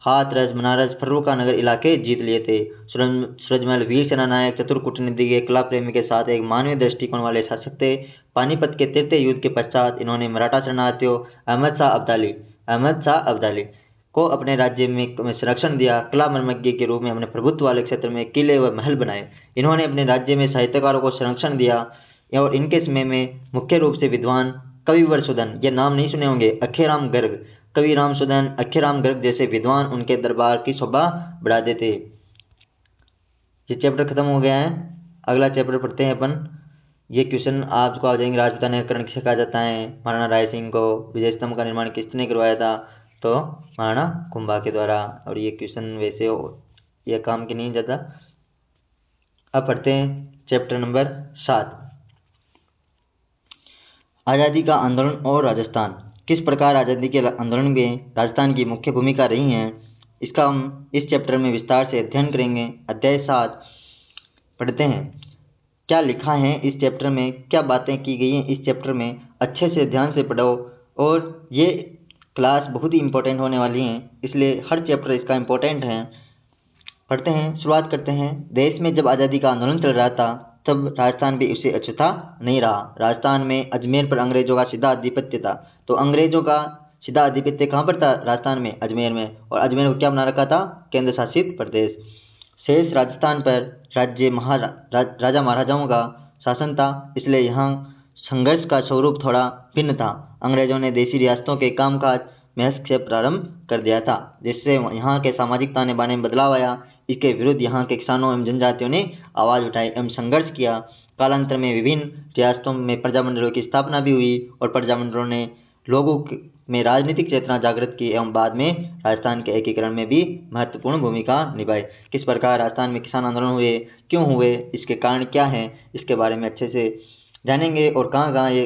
हाथरस, बनारस, फर्रुखा नगर इलाके जीत लिए थे। सूरजमल वीर सेना नायक, चतुर कूटनीतिज्ञ, कला प्रेमी के साथ एक मानवीय दृष्टिकोण वाले शासक थे। पानीपत के तृतीय युद्ध के पश्चात इन्होंने मराठा शरणार्थियों अहमद शाह अब्दाली को अपने राज्य में संरक्षण दिया। कला मर्मज्ञ के रूप में अपने प्रभुत्व वाले क्षेत्र में किले व महल बनाए। इन्होंने अपने राज्य में साहित्यकारों को संरक्षण दिया और इनके समय में मुख्य रूप से विद्वान कविवर सुदन, ये नाम नहीं सुने होंगे, अखेराम गर्ग, कवि राम सुदन, अखेराम गर्ग जैसे विद्वान उनके दरबार की शोभा बढ़ाते थे। ये चैप्टर खत्म हो गया है। अगला चैप्टर पढ़ते हैं अपन। ये क्वेश्चन आपको आ जाएंगे। राजपूतानाकरण किसे कहा जाता है? महाराणा राय सिंह को। विजय स्तंभ का निर्माण किसने करवाया था? तो महाराणा कुंभा के द्वारा। और ये क्वेश्चन वैसे ये काम के नहीं ज़्यादा। अब पढ़ते हैं चैप्टर नंबर 7, आज़ादी का आंदोलन और राजस्थान। किस प्रकार आज़ादी के आंदोलन में राजस्थान की मुख्य भूमिका रही है, इसका हम इस चैप्टर में विस्तार से अध्ययन करेंगे। अध्याय 7 पढ़ते हैं। क्या लिखा है इस चैप्टर में, क्या बातें की गई हैं इस चैप्टर में, अच्छे से ध्यान से पढ़ो। और ये क्लास बहुत ही इम्पोर्टेंट होने वाली है, इसलिए हर चैप्टर इसका इम्पोर्टेंट है। पढ़ते हैं, शुरुआत करते हैं। देश में जब आज़ादी का आंदोलन चल रहा था तब राजस्थान भी उससे अछूता नहीं रहा। राजस्थान में अजमेर पर अंग्रेजों का सीधा आधिपत्य था। तो अंग्रेजों का सीधा आधिपत्य कहाँ पर था? राजस्थान में, अजमेर में। और अजमेर को क्या बना रखा था? केंद्र शासित प्रदेश। शेष राजस्थान पर राजा महाराजाओं का शासन था, इसलिए यहाँ संघर्ष का स्वरूप थोड़ा भिन्न था। अंग्रेजों ने देशी रियासतों के कामकाज में हस्तक्षेप प्रारंभ कर दिया था, जिससे यहाँ के सामाजिक ताने बाने में बदलाव आया। इसके विरुद्ध यहाँ के किसानों एवं जनजातियों ने आवाज़ उठाई एवं संघर्ष किया। कालांतर में विभिन्न रियासतों में प्रजामंडलों की स्थापना भी हुई और प्रजामंडलों ने लोगों में राजनीतिक चेतना जागृत की एवं बाद में राजस्थान के एकीकरण में भी महत्वपूर्ण भूमिका निभाई। किस प्रकार राजस्थान में किसान आंदोलन हुए, क्यों हुए, इसके कारण क्या हैं, इसके बारे में अच्छे से जानेंगे। और कहाँ कहाँ ये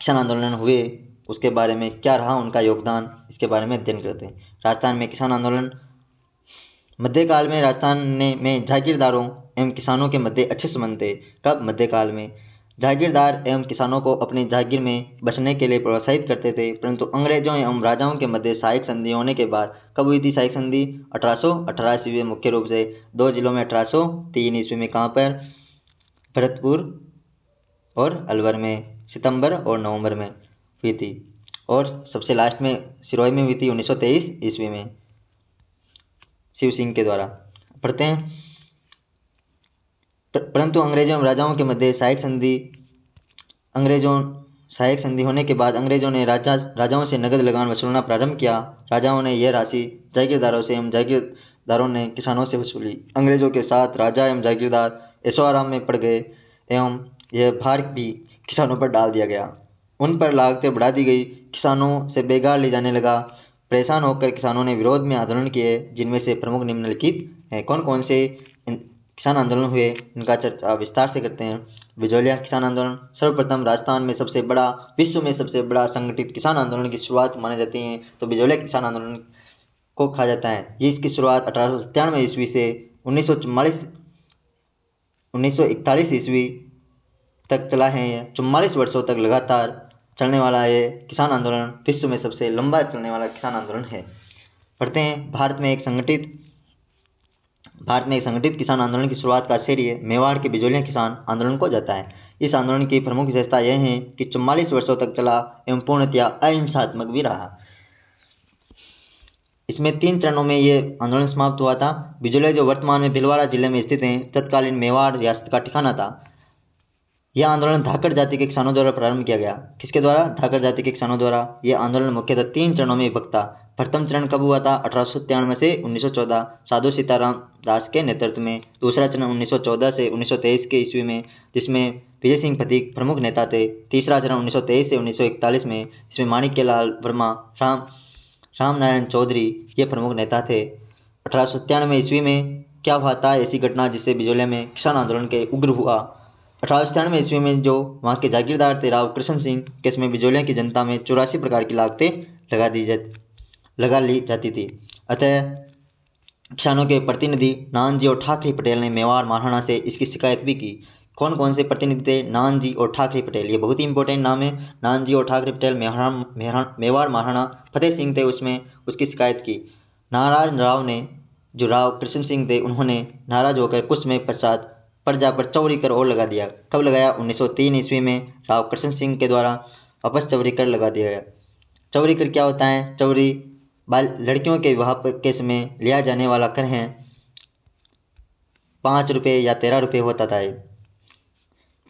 किसान आंदोलन हुए, उसके बारे में क्या रहा उनका योगदान, इसके बारे में अध्ययन करते हैं। राजस्थान में किसान आंदोलन। मध्यकाल में राजस्थान में जागीरदारों एवं किसानों के मध्य अच्छे संबंध थे। कब? मध्यकाल में। जागीरदार एवं किसानों को अपनी जागीर में बसने के लिए प्रोत्साहित करते थे, परंतु अंग्रेजों एवं राजाओं के मध्य सहायक संधि होने के बाद, कब हुई थी सहायक संधि? 1818 ईस्वी में। मुख्य रूप से 2 जिलों में 1803 ईस्वी में। कहाँ पर? भरतपुर और अलवर में, सितंबर और नवंबर में हुई थी। और सबसे लास्ट में सिरोही में हुई थी 1923 ईस्वी में, शिव सिंह के द्वारा। पढ़ते हैं। परंतु अंग्रेजों एवं राजाओं के मध्य सहायक संधि होने के बाद अंग्रेजों ने राजाओं से नगद लगान वसूलना प्रारंभ किया। राजाओं ने यह राशि जागीरदारों से एवं जागीरदारों ने किसानों से वसूली। अंग्रेजों के साथ राजा एवं जागीरदार ऐशो आराम में पड़ गए एवं यह भार भी किसानों पर डाल दिया गया। उन पर लागतें बढ़ा दी गई। किसानों से बेगार ले जाने लगा। परेशान होकर किसानों ने विरोध में आंदोलन किए, जिनमें से प्रमुख निम्नलिखित हैं। कौन कौन से किसान आंदोलन हुए, इनका चर्चा विस्तार से करते हैं। बिजौलिया किसान आंदोलन। सर्वप्रथम राजस्थान में सबसे बड़ा, विश्व में सबसे बड़ा संगठित किसान आंदोलन की शुरुआत मानी जाती है तो बिजौलिया किसान आंदोलन को कहा जाता है। ये इसकी शुरुआत 1897 ईस्वी से 1941 ईस्वी तक चला है। 44 वर्षों तक लगातार चलने वाला ये किसान आंदोलन विश्व में सबसे लंबा चलने वाला किसान आंदोलन है। पढ़ते हैं। भारत में एक संगठित किसान आंदोलन की शुरुआत का श्रेय मेवाड़ के बिजौलिया किसान आंदोलन को जाता है। इस आंदोलन की प्रमुख विशेषता यह है कि 44 वर्षों तक चला एवं पूर्णतया अहिंसात्मक भी रहा। इसमें 3 चरणों में ये आंदोलन समाप्त हुआ था। बिजौलिया, जो वर्तमान में भीलवाड़ा जिले में स्थित है, तत्कालीन मेवाड़ रियासत का ठिकाना था। यह आंदोलन धाकड़ जाति के किसानों द्वारा प्रारंभ किया गया। किसके द्वारा? धाकड़ जाति के किसानों द्वारा। यह आंदोलन मुख्यतः 3 चरणों में विभक्त था। प्रथम चरण कब हुआ था? 1893 से 1914 साधु सीताराम दास के नेतृत्व में। दूसरा चरण 1914 से 1923 के ईस्वी में, जिसमें विजय सिंह फतीक प्रमुख नेता थे। तीसरा चरण 1923 से 1941 में, जिसमें माणिक्यलाल वर्मा, राम नारायण चौधरी ये प्रमुख नेता थे। 1897 ईस्वी में क्या हुआ था ऐसी घटना जिससे बिजौलिया में किसान आंदोलन के उग्र हुआ? 1897 ईस्वी में जो वहाँ के जागीरदार थे राव कृष्ण सिंह के, इसमें बिजौलिया की जनता में 84 प्रकार की लागतें लगा ली जाती थी। अतः किसानों के प्रतिनिधि नानजी और ठाकरे पटेल ने मेवाड़ महाराणा से इसकी शिकायत भी की। कौन कौन से प्रतिनिधि थे? नानजी और ठाकरे पटेल। ये बहुत ही इंपॉर्टेंट नाम है। नानजी और ठाकरे पटेल मेवाड़ महाराणा फतेह सिंह थे, उसमें उसकी शिकायत की। नाराज राव ने, जो राव कृष्ण सिंह थे, उन्होंने नाराज होकर कुछ समय पश्चात प्रजा पर चौरी कर और लगा दिया। कब लगाया? 1903 ईस्वी में राव कृष्ण सिंह के द्वारा वापस चौरी कर लगा दिया गया। चौरी कर क्या होता है? चौरी लड़कियों के विवाह के समय लिया जाने वाला कर है 5 रुपये या 13 रुपये होता था।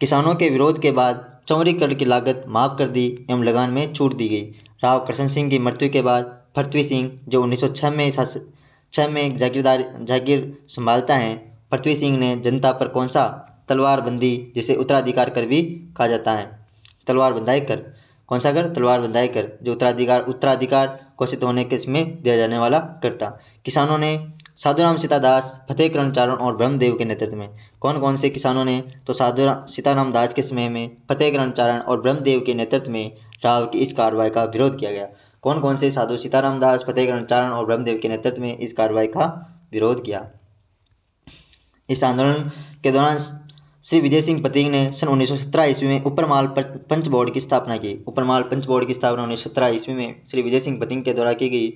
किसानों के विरोध के बाद चौरी कर की लागत माफ कर दी एवं लगान में छूट दी गई। राव कृष्ण सिंह की मृत्यु के बाद पृथ्वी सिंह, जो 1906 में जागीर संभालता है, पृथ्वी सिंह ने जनता पर कौन सा तलवारबंदी, जिसे उत्तराधिकार कर भी कहा जाता है, तलवार बंधाई कर, कौन सा कर? तलवार बंधाई कर, जो उत्तराधिकार घोषित होने के समय दिया जाने वाला कर था। किसानों ने साधुराम सीतादास, फतेहकरण चारण और ब्रह्मदेव के नेतृत्व में, कौन कौन से किसानों ने? तो सीताराम दास के समय में फतेहकरण चारण और ब्रह्मदेव के नेतृत्व में राव की इस कार्रवाई का विरोध किया गया। कौन कौन से साधु? सीताराम दास, फतेहकरण चारण और ब्रह्मदेव के नेतृत्व में इस कार्रवाई का विरोध किया। इस आंदोलन के दौरान श्री विजय सिंह पथिक ने सन 1917 ईस्वी में उपरमाल पंच बोर्ड की स्थापना की। उपरमाल पंच बोर्ड की स्थापना 1917 ईस्वी में श्री विजय सिंह पथिक के द्वारा की गई।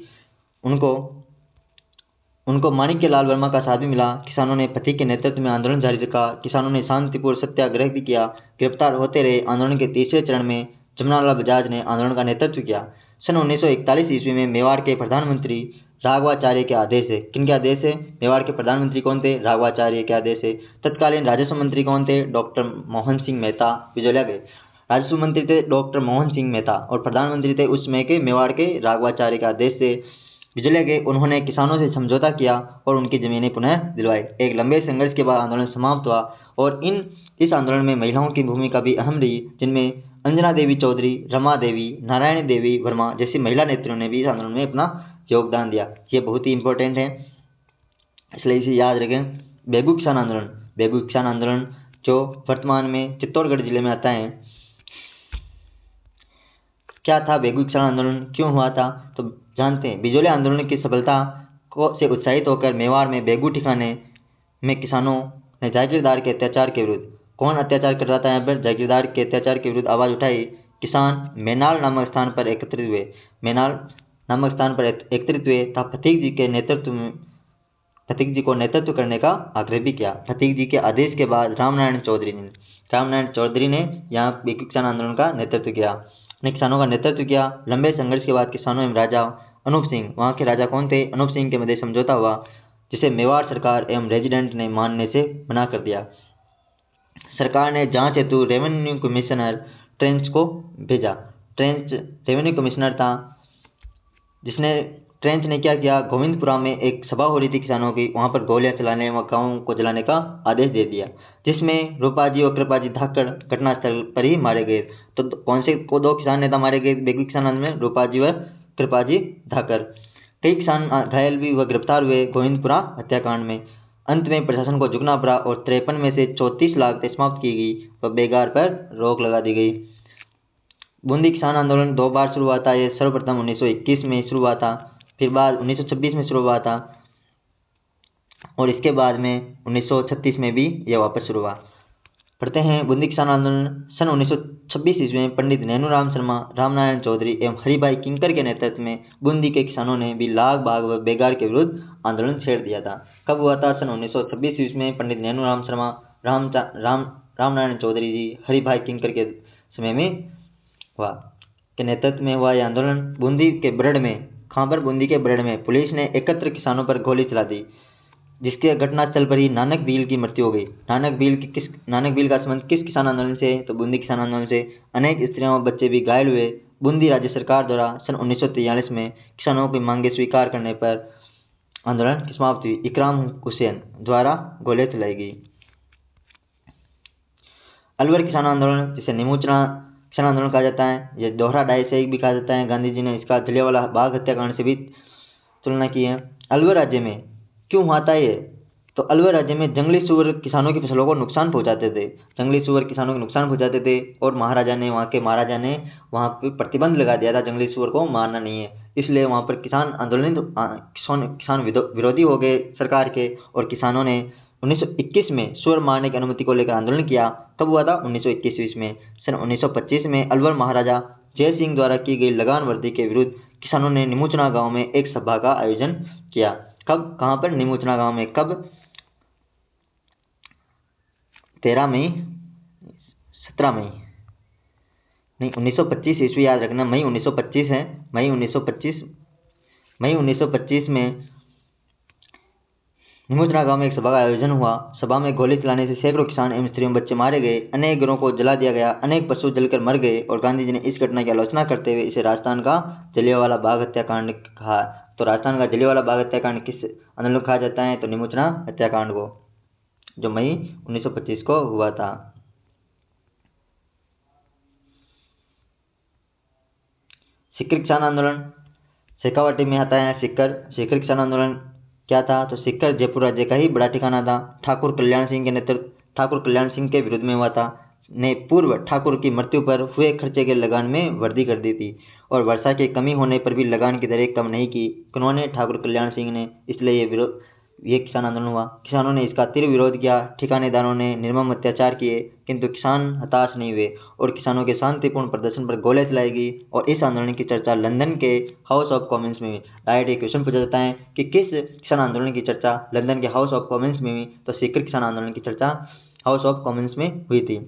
उनको माणिक्य लाल वर्मा का साथ भी मिला। किसानों ने पथिक के नेतृत्व में आंदोलन जारी रखा। किसानों ने शांतिपूर्ण सत्याग्रह भी किया, गिरफ्तार होते रहे। आंदोलन के तीसरे चरण में जमनालाल बजाज ने आंदोलन का नेतृत्व किया। सन 1941 ईस्वी में मेवाड़ के प्रधानमंत्री राघवाचार्य के आदेश है, किनके आदेश है? मेवाड़ के प्रधानमंत्री कौन थे? राघवाचार्य के आदेश है। तत्कालीन राजस्व मंत्री कौन थे? डॉक्टर मोहन सिंह मेहता बिजोलिया के राजस्व मंत्री थे डॉक्टर मोहन सिंह मेहता, और प्रधानमंत्री थे उस समय के मेवाड़ के राघवाचार्य के आदेश से बिजोलिया के। उन्होंने किसानों से समझौता किया और उनकी जमीनें पुनः दिलवाई। एक लंबे संघर्ष के बाद आंदोलन समाप्त हुआ और इस आंदोलन में महिलाओं की भूमिका भी अहम रही, जिनमें अंजना देवी चौधरी, रमा देवी, नारायणी देवी वर्मा जैसी महिला नेत्रियों ने भी इस आंदोलन में अपना योगदान दिया। ये बहुत ही इंपॉर्टेंट है, इसलिए इसे याद रखें। बेगू किसान आंदोलन, बेगू किसान आंदोलन जो वर्तमान में चित्तौड़गढ़ जिले में आता है। क्या था बेगू किसान आंदोलन, क्यों हुआ था? तो जानते हैं। बिजोलिया आंदोलन की सफलता से उत्साहित होकर मेवाड़ में बेगू ठिकाने में किसानों ने जागीरदार के अत्याचार के विरुद्ध, कौन अत्याचार कर रहा था यहाँ पर? जागीरदार के अत्याचार के विरुद्ध आवाज उठाई। किसान मेनाल नामक स्थान पर एकत्रित हुए। मेनाल नामक स्थान पर एकत्रित हुए था। फतीक जी को नेतृत्व करने का आग्रह भी किया। फतीक जी के आदेश के बाद रामनारायण चौधरी ने यहाँ बेगू किसान आंदोलन का नेतृत्व किया, ने किसानों का नेतृत्व किया। लंबे संघर्ष के बाद किसानों एवं राजा अनूप सिंह, वहाँ के राजा कौन थे? अनूप सिंह के मध्य समझौता हुआ, जिसे मेवाड़ सरकार एवं रेजिडेंट ने मानने से मना कर दिया। सरकार ने जांच हेतु रेवेन्यू कमिश्नर ट्रेंच को भेजा। ट्रेंच रेवेन्यू कमिश्नर था, जिसने ट्रेंच ने क्या किया? गोविंदपुरा में एक सभा हो रही थी किसानों की, वहाँ पर गोलियां चलाने व गाँव को जलाने का आदेश दे दिया, जिसमें रूपाजी और कृपाजी धाकड़ घटनास्थल पर ही मारे गए। तो कौन से दो किसान नेता मारे गए बेगू किसान आंदोलन में? रूपाजी व कृपाजी धाकड़। कई किसान घायल भी व गिरफ्तार हुए गोविंदपुरा हत्याकांड में। अंत में प्रशासन को झुकना पड़ा और 53 में से 34 लाख समाप्त की गई व बेगार पर रोक लगा दी गई। बूंदी किसान आंदोलन 2 बार शुरू हुआ था। ये सर्वप्रथम 1921 में शुरू हुआ था, फिर बाद 1926 में शुरू हुआ था और इसके बाद में 1936 में भी यह वापस शुरू हुआ। पढ़ते हैं बूंदी किसान आंदोलन। सन 1926 ईस्वी में पंडित नैनूराम शर्मा, रामनारायण चौधरी एवं हरिभाई किंकर के नेतृत्व में बूंदी के किसानों ने भी लाग बाग व बेगार के विरुद्ध आंदोलन छेड़ दिया था। कब हुआ था? सन 1926 ईस्वी में पंडित नैनूराम शर्मा, रामनारायण चौधरी जी, हरिभाई किंकर के समय में हुआ, के नेतृत्व में हुआ यह आंदोलन। बूंदी के ब्रड में, कहाँ पर? बूंदी के ब्रड में पुलिस ने एकत्र किसानों पर गोली चला दी, जिसके घटनास्थल पर ही नानक भील की मृत्यु हो गई। नानक भील का संबंध किस किसान आंदोलन से? तो बूंदी किसान आंदोलन से। अनेक स्त्रियां और बच्चे भी घायल हुए। बूंदी राज्य सरकार द्वारा सन 1943 में किसानों की मांगे स्वीकार करने पर आंदोलन की समाप्ति हुई। इकराम हुसैन द्वारा गोलियां चलाई गई। अलवर किसान आंदोलन, जिसे निमोचना किसान आंदोलन कहा जाता है, यह दोहरा डाई से भी कहा जाता है। गांधी जी ने इसका जलियांवाला बाग हत्याकांड से भी तुलना की है। अलवर राज्य में क्यों हुआ था ये? तो अलवर राज्य में जंगली सूअर किसानों की फसलों को नुकसान पहुंचाते थे। जंगली सूअर किसानों को नुकसान पहुंचाते थे और वहाँ के महाराजा ने वहाँ पर प्रतिबंध लगा दिया था, जंगली सूअर को मारना नहीं है। इसलिए वहाँ पर किसान विरोधी हो गए सरकार के, और किसानों ने 1921 में सूअर मारने की अनुमति को लेकर आंदोलन किया। कब हुआ था? 1921 में। सन 1925 में अलवर महाराजा जय सिंह द्वारा की गई लगान वर्दी के विरुद्ध किसानों ने निमुचना गांव में एक सभा का आयोजन किया। किया। कब, कहाँ पर? नीमूचना गांव में। कब? 13 मई, 17 मई, नहीं 1925 ईस्वी, याद रखना, मई 1925 है। मई 1925 में नीमूचना गांव में एक सभा का आयोजन हुआ। सभा में गोली चलाने से सैकड़ों किसान एवं स्त्रियों बच्चे मारे गए, अनेक घरों को जला दिया गया, अनेक पशु जलकर मर गए और गांधी जी ने इस घटना की आलोचना करते हुए इसे राजस्थान का जलियांवाला बाग हत्याकांड कहा। तो राजस्थान का जलियांवाला बाग हत्याकांड किस आंदोलन को कहा जाता है? तो नीमूचना हत्याकांड को, जो मई 1925 को हुआ था। सीकर किसान आंदोलन शेखावाटी में आता है। सीकर किसान आंदोलन क्या था? तो सीकर जयपुर राज्य का ही बड़ा ठिकाना था। ठाकुर कल्याण सिंह के विरुद्ध में हुआ था। ने पूर्व ठाकुर की मृत्यु पर हुए खर्चे के लगान में वृद्धि कर दी थी और वर्षा की कमी होने पर भी लगान की दरें कम नहीं की। उन्होंने ठाकुर कल्याण सिंह ने, इसलिए ये किसान आंदोलन हुआ। किसानों ने इसका तीव्र विरोध किया। ठिकानेदारों ने निर्मम अत्याचार किए, किंतु किसान हताश नहीं हुए और किसानों के शांतिपूर्ण प्रदर्शन पर गोलियां चलाई गई। और इस आंदोलन की चर्चा लंदन के हाउस ऑफ कॉमन्स में हुई। डायरेक्ट एक क्वेश्चन पूछा जाता है कि किस किसान आंदोलन की चर्चा लंदन के हाउस ऑफ कॉमन्स में हुई? तो सीकर किसान आंदोलन की चर्चा हाउस ऑफ कॉमन्स में हुई थी।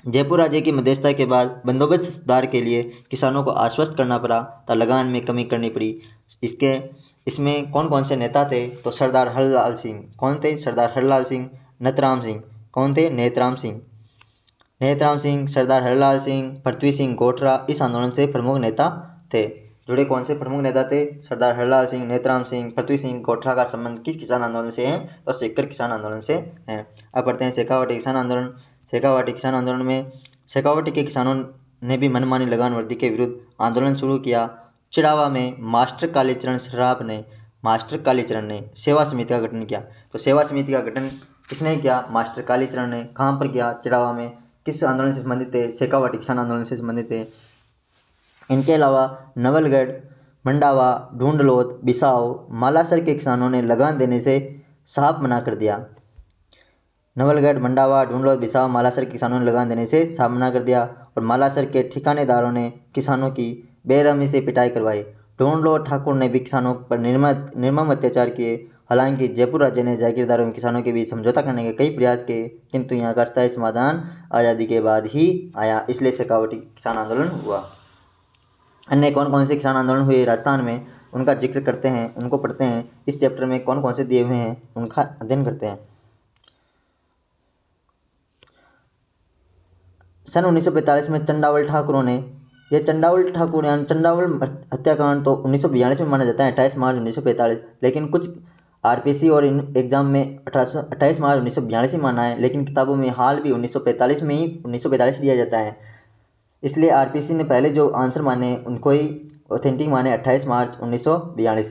जयपुर राज्य की मध्यस्थता के बाद बंदोबस्त सुधार के लिए किसानों को आश्वस्त करना पड़ा तथा लगान में कमी करनी पड़ी। इसमें कौन कौन से नेता थे? तो सरदार हरलाल सिंह। कौन थे? सरदार हरलाल सिंह। नथराम सिंह। कौन थे? नेतराम सिंह, सरदार हरलाल सिंह, पृथ्वी सिंह गोठरा इस आंदोलन से प्रमुख नेता थे। जुड़े कौन से प्रमुख नेता थे? सरदार हरलाल सिंह, नेतराम सिंह, पृथ्वी सिंह गोठरा का संबंध किस किसान आंदोलन से है? तो सीकर किसान आंदोलन से है। अब पढ़ते हैं शेखावाटी किसान आंदोलन। शेखावाटी किसान आंदोलन में शेखावाटी के किसानों ने भी मनमानी लगान वृद्धि के विरुद्ध आंदोलन शुरू किया। चिड़ावा में मास्टर कालीचरण ने सेवा समिति का गठन किया। तो सेवा समिति का गठन किसने किया? मास्टर कालीचरण ने। कहाँ पर किया? चिड़ावा में। किस आंदोलन से संबंधित थे? शेखावाटी किसान आंदोलन से संबंधित थे। इनके अलावा नवलगढ़, मंडावा, ढूंढलोत, बिसाव, मालासर के किसानों ने लगान देने से साफ मना कर दिया। नवलगढ़, मंडावा, ढूंढलोत, बिसाव, मालासर के किसानों ने लगान देने से साफ मना कर दिया और मालासर के ठिकानेदारों ने किसानों की बेरहमी से पिटाई करवाई। ढूंढलोत ठाकुर ने भी किसानों पर निर्मम अत्याचार किए। हालांकि जयपुर राज्य ने जागीरदारों और किसानों के बीच समझौता करने के कई प्रयास किए, किंतु यहाँ का स्थायी समाधान आज़ादी के बाद ही आया, इसलिए शेखावाटी किसान आंदोलन हुआ। अन्य कौन कौन से किसान आंदोलन हुए राजस्थान में, उनका जिक्र करते हैं, उनको पढ़ते हैं। इस चैप्टर में कौन कौन से दिए हुए हैं उनका अध्ययन करते हैं। सन 1945 में चंडावल हत्याकांड तो 1942 में माना जाता है, 28 मार्च 1945, लेकिन कुछ आरपीसी और एग्जाम में 28 मार्च 1942 ही माना है, लेकिन किताबों में हाल भी 1945 दिया जाता है। इसलिए आरपीसी ने पहले जो आंसर माने उनको ही ऑथेंटिक माने 28 मार्च 1942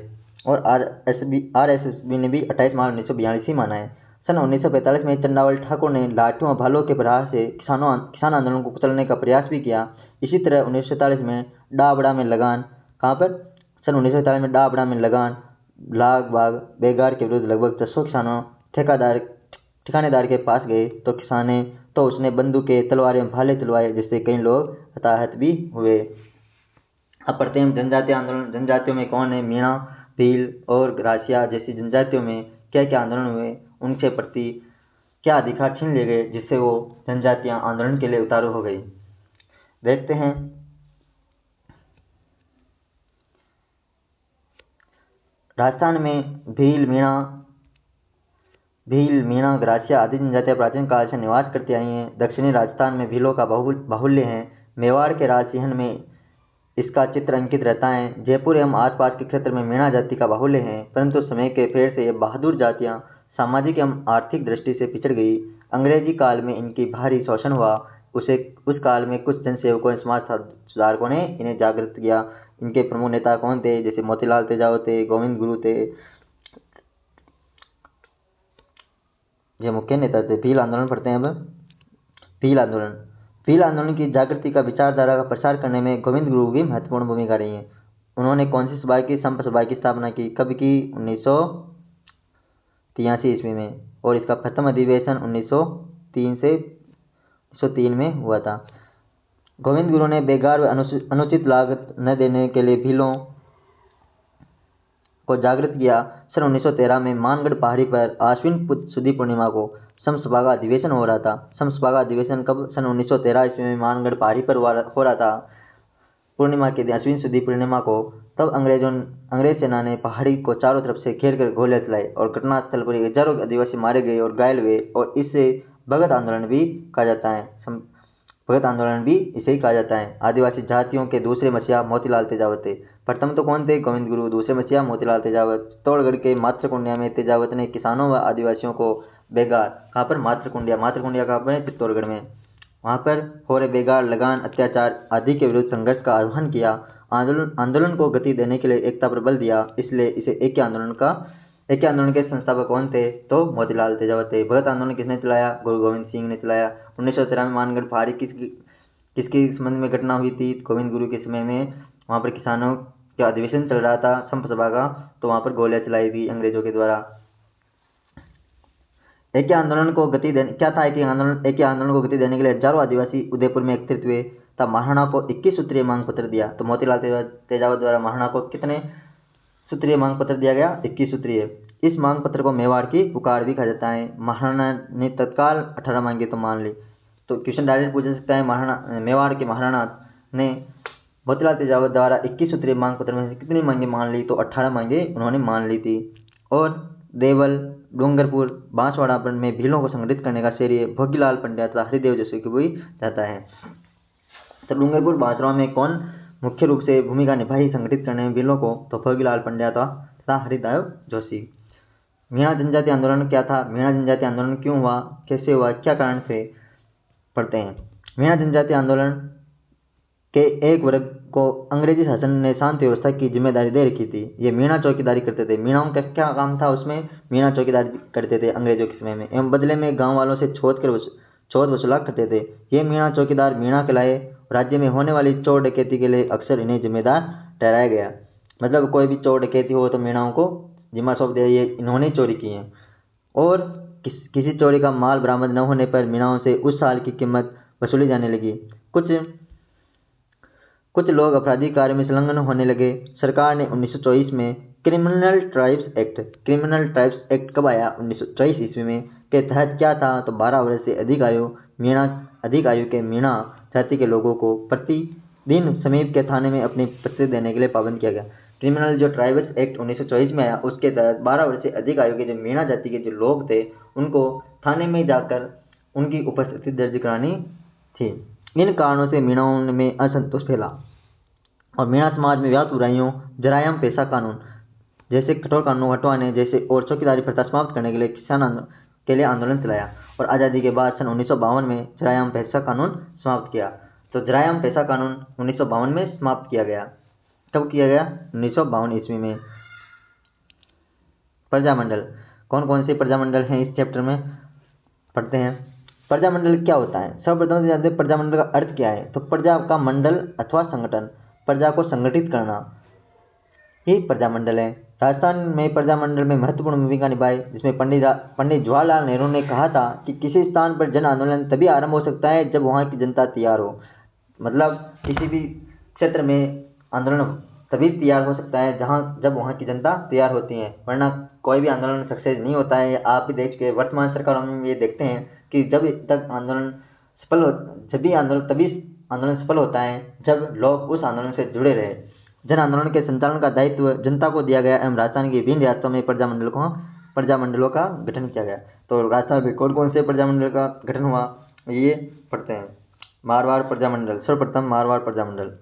और आरएसएसबी ने भी 28 मार्च 1942 ही माना है। सन 1945 में चंडावल ठाकुर ने लाठियों और भालों के प्रहार से किसान आंदोलन को कुचलने का प्रयास भी किया। इसी तरह 1947 में डाबड़ा में लगान, कहाँ पर? सन 1947 में डाबड़ा में लगान, लाग बाग बेगार के विरुद्ध लगभग 600 किसानों ठिकानेदार के पास गए तो उसने बंदूकें, तलवारें, भाले चलवाए, जिससे कई लोग हताहत भी हुए। अब पढ़ते हैं जनजातीय आंदोलन। जनजातियों में कौन है? मीणा, भील और ग्रासिया जैसी जनजातियों में क्या क्या आंदोलन हुए, उनके प्रति क्या अधिकार छीन लिए गए, जिससे वो जनजातियां आंदोलन के लिए उतारू हो गई। देखते हैं। राजस्थान में भील, मीणा, ग्रासिया आदि जनजातियां प्राचीन काल से निवास करती आई हैं। दक्षिणी राजस्थान में भीलों का बाहुल्य है। मेवाड़ के राजसिंहन में इसका चित्र अंकित रहता है। जयपुर एवं आसपास के क्षेत्र में मीणा जाति का बाहुल्य है, परंतु समय के फेर से ये बहादुर जातियां सामाजिक एवं आर्थिक दृष्टि से पिछड़ गई। अंग्रेजी काल में इनकी भारी शोषण हुआ। उस काल में कुछ जनसेवकों एवं समाज सुधारकों ने इन्हें जागृत किया। इनके प्रमुख नेता कौन थे? जैसे मोतीलाल तेजाब थे, गोविंद गुरु थे, ये मुख्य नेता थे। भील आंदोलन पढ़ते हैं अब। भील आंदोलन की जागृति का विचारधारा का प्रसार करने में गोविंद गुरु की महत्वपूर्ण भूमिका रही है। उन्होंने कौन सी सभा की? संप सभा की स्थापना की। कब की? 1983 ईस्वी में, और इसका प्रथम अधिवेशन 1903 में हुआ था। गोविंद गुरु ने बेगार व अनुचित लागत न देने के लिए भीलों को जागृत किया। सन 1913 में मानगढ़ पहाड़ी पर आश्विन शुद्धी पूर्णिमा को समसभागा अधिवेशन हो रहा था। समसभागा अधिवेशन कब? सन 1913 ईस्वी में मानगढ़ पहाड़ी पर हो रहा था पूर्णिमा के दिन, अश्विन शुद्धी पूर्णिमा को। तब अंग्रेज सेना ने पहाड़ी को चारों तरफ से घेर कर गोलियां चलाई और घटनास्थल पर हजारों आदिवासी मारे गए और घायल हुए, और इसे भगत आंदोलन भी कहा जाता है। भगत आंदोलन भी इसे ही कहा जाता है। आदिवासी जातियों के दूसरे मसीहा मोतीलाल तेजावत थे। प्रथम तो कौन थे? गोविंद गुरु। दूसरे मसीहा मोतीलाल तेजावत। चित्तौड़गढ़ के मातृकुंडिया में तेजावत ने किसानों व आदिवासियों को बेगार, कहाँ पर? मातृकुंडिया कहाँ पर है? चित्तौड़गढ़ में। वहाँ पर हो रहे बेगार, लगान, अत्याचार आदि के विरुद्ध संघर्ष का आह्वान किया। आंदोलन को गति देने के लिए एकता पर बल दिया, इसलिए इसे एके आंदोलन के संस्थापक कौन थे? तो मोतीलाल तेजावत थे। भगत आंदोलन किसने चलाया? गुरु गोविंद सिंह ने चलाया। 1913 में मानगढ़ पहाड़ी किसके संबंध में घटना हुई थी? गोविंद गुरु के समय में। वहाँ पर किसानों का अधिवेशन चल रहा था, संप सभा का, तो वहाँ पर गोलियां चलाई थी अंग्रेजों के द्वारा। एके आंदोलन को गति देने क्या था? एके आंदोलन को गति देने के लिए हजारों आदिवासी उदयपुर में एकत्रित हुए। तब महाराणा को 21 सूत्रीय मांग पत्र दिया। तो मोतीलाल तेजावत द्वारा महाराणा को कितने सूत्रीय मांग पत्र दिया गया? 21 सूत्रीय। इस मांग पत्र को मेवाड़ की पुकार भी कहा जाता है। महाराणा ने तत्काल 18 मांगे तो मान ली। तो क्वेश्चन डायरेक्ट पूछ सकता है, मेवाड़ के महाराणा ने मोतीलाल तेजावत द्वारा 21 सूत्रीय मांग पत्र में से कितनी मांगे मान ली? तो 18 मांगे उन्होंने मान ली थी। और देवल, डूंगरपुर, बांसवाड़ा में भीलों को संगठित करने का श्रेय भोगीलाल पंड्या तथा हरिदेव जोशी को भी जाता है। तो डूंगरपुर, बांसवाड़ा में कौन मुख्य रूप से भूमिका निभाई संगठित करने में भीलों को? तो भोगीलाल पंड्या तथा हरिदेव जोशी। मीणा जनजाति आंदोलन क्या था? मीणा जनजाति आंदोलन क्यों हुआ, कैसे हुआ, क्या कारण से? पढ़ते हैं। मीणा जनजाति आंदोलन के एक वर्ग को अंग्रेजी शासन ने शांति व्यवस्था की जिम्मेदारी दे रखी थी। ये मीणा चौकीदारी करते थे। मीणाओं का क्या काम था उसमें? मीणा चौकीदारी करते थे अंग्रेजों के समय में, एवं बदले में गांव वालों से छूत वसूला करते थे। ये मीणा चौकीदार मीणा कहलाए। राज्य में होने वाली चोर डकैती के लिए अक्सर इन्हें जिम्मेदार ठहराया गया। मतलब कोई भी चोर डकैती हो तो मीणाओं को जिम्मा सौंप दिया, ये इन्होंने चोरी की है। और किसी चोरी का माल बरामद न होने पर मीणाओं से उस साल की कीमत वसूली जाने लगी। कुछ लोग अपराधी कार्य में संलग्न होने लगे। सरकार ने 1924 में क्रिमिनल ट्राइब्स एक्ट कब आया? 1924 ईस्वी में। के तहत क्या था? तो 12 वर्ष से अधिक आयु के मीणा जाति के लोगों को प्रतिदिन समीप के थाने में अपनी उपस्थिति देने के लिए पाबंद किया गया। क्रिमिनल जो ट्राइब्स एक्ट 1924 में आया, उसके तहत 12 वर्ष से अधिक आयु के जो मीणा जाति के जो लोग थे, उनको थाने में जाकर उनकी उपस्थिति दर्ज करानी थी। इन कारणों से मीणाओं में असंतोष फैला और मीणा समाज में व्याप्त बुराइयों, जरायम पेशा कानून जैसे कठोर कानून हटवाने जैसे और चौकीदारी प्रथा समाप्त करने के लिए के लिए आंदोलन चलाया। और आज़ादी के बाद सन 1952 में जरायम पेशा कानून समाप्त किया। तो जरायम पेशा कानून 1952 में समाप्त किया गया। कब किया गया? 1952 ईस्वी में। प्रजामंडल, कौन कौन से प्रजामंडल हैं इस चैप्टर में? पढ़ते हैं। प्रजामंडल क्या होता है? सर्वप्रथम जानते हैं प्रजामंडल का अर्थ क्या है। तो प्रजा का मंडल अथवा संगठन, प्रजा को संगठित करना ही प्रजामंडल है। राजस्थान में प्रजामंडल में महत्वपूर्ण भूमिका निभाई, जिसमें पंडित जवाहरलाल नेहरू ने कहा था कि किसी स्थान पर जन आंदोलन तभी आरंभ हो सकता है जब वहाँ की जनता तैयार हो। मतलब किसी भी क्षेत्र में आंदोलन तभी तैयार हो सकता है जब वहाँ की जनता तैयार होती है, वरना कोई भी आंदोलन सक्सेस नहीं होता है। आप भी देख के वर्तमान सरकारों में ये देखते हैं कि तभी आंदोलन सफल होता है जब लोग उस आंदोलन से जुड़े रहे। जन आंदोलन के संचालन का दायित्व जनता को दिया गया एवं राजस्थान की विभिन्न रियासतों में प्रजामंडलों का गठन किया गया। तो राजस्थान में कौन कौन से प्रजामंडल का गठन हुआ, ये पढ़ते हैं। मारवाड़ प्रजामंडल, सर्वप्रथम मारवाड़ प्रजामंडल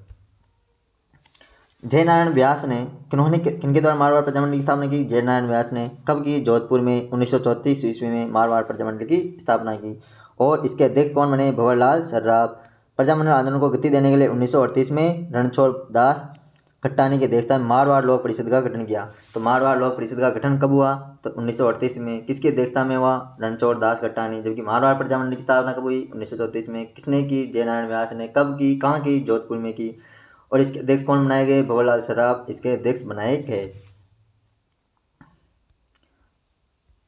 जयनारायण व्यास ने किनके द्वारा मारवाड़ प्रजामंडल की स्थापना की? जयनारायण व्यास ने। कब की? जोधपुर में 1934 ईस्वी में मारवाड़ प्रजामंडल की स्थापना की। और इसके अध्यक्ष कौन बने? भंवरलाल सर्राफ। प्रजामंडल आंदोलन को गति देने के लिए 1938 में रणछोड़ दास खट्टानी के अध्यक्षता में मारवाड़ लोक परिषद का गठन किया। तो मारवाड़ लोक परिषद का गठन कब हुआ? तो 1938 में। किसकी अध्यक्षता में हुआ? रणछोड़ दास खट्टानी। जबकि मारवाड़ प्रजामंडल की स्थापना कब हुई? 1934 में। किसने की? जयनारायण व्यास ने। कब की? कहाँ की? जोधपुर में की। और इसके अध्यक्ष कौन बनाए गए? भंवरलाल सर्राफ इसके अध्यक्ष बनाए गए।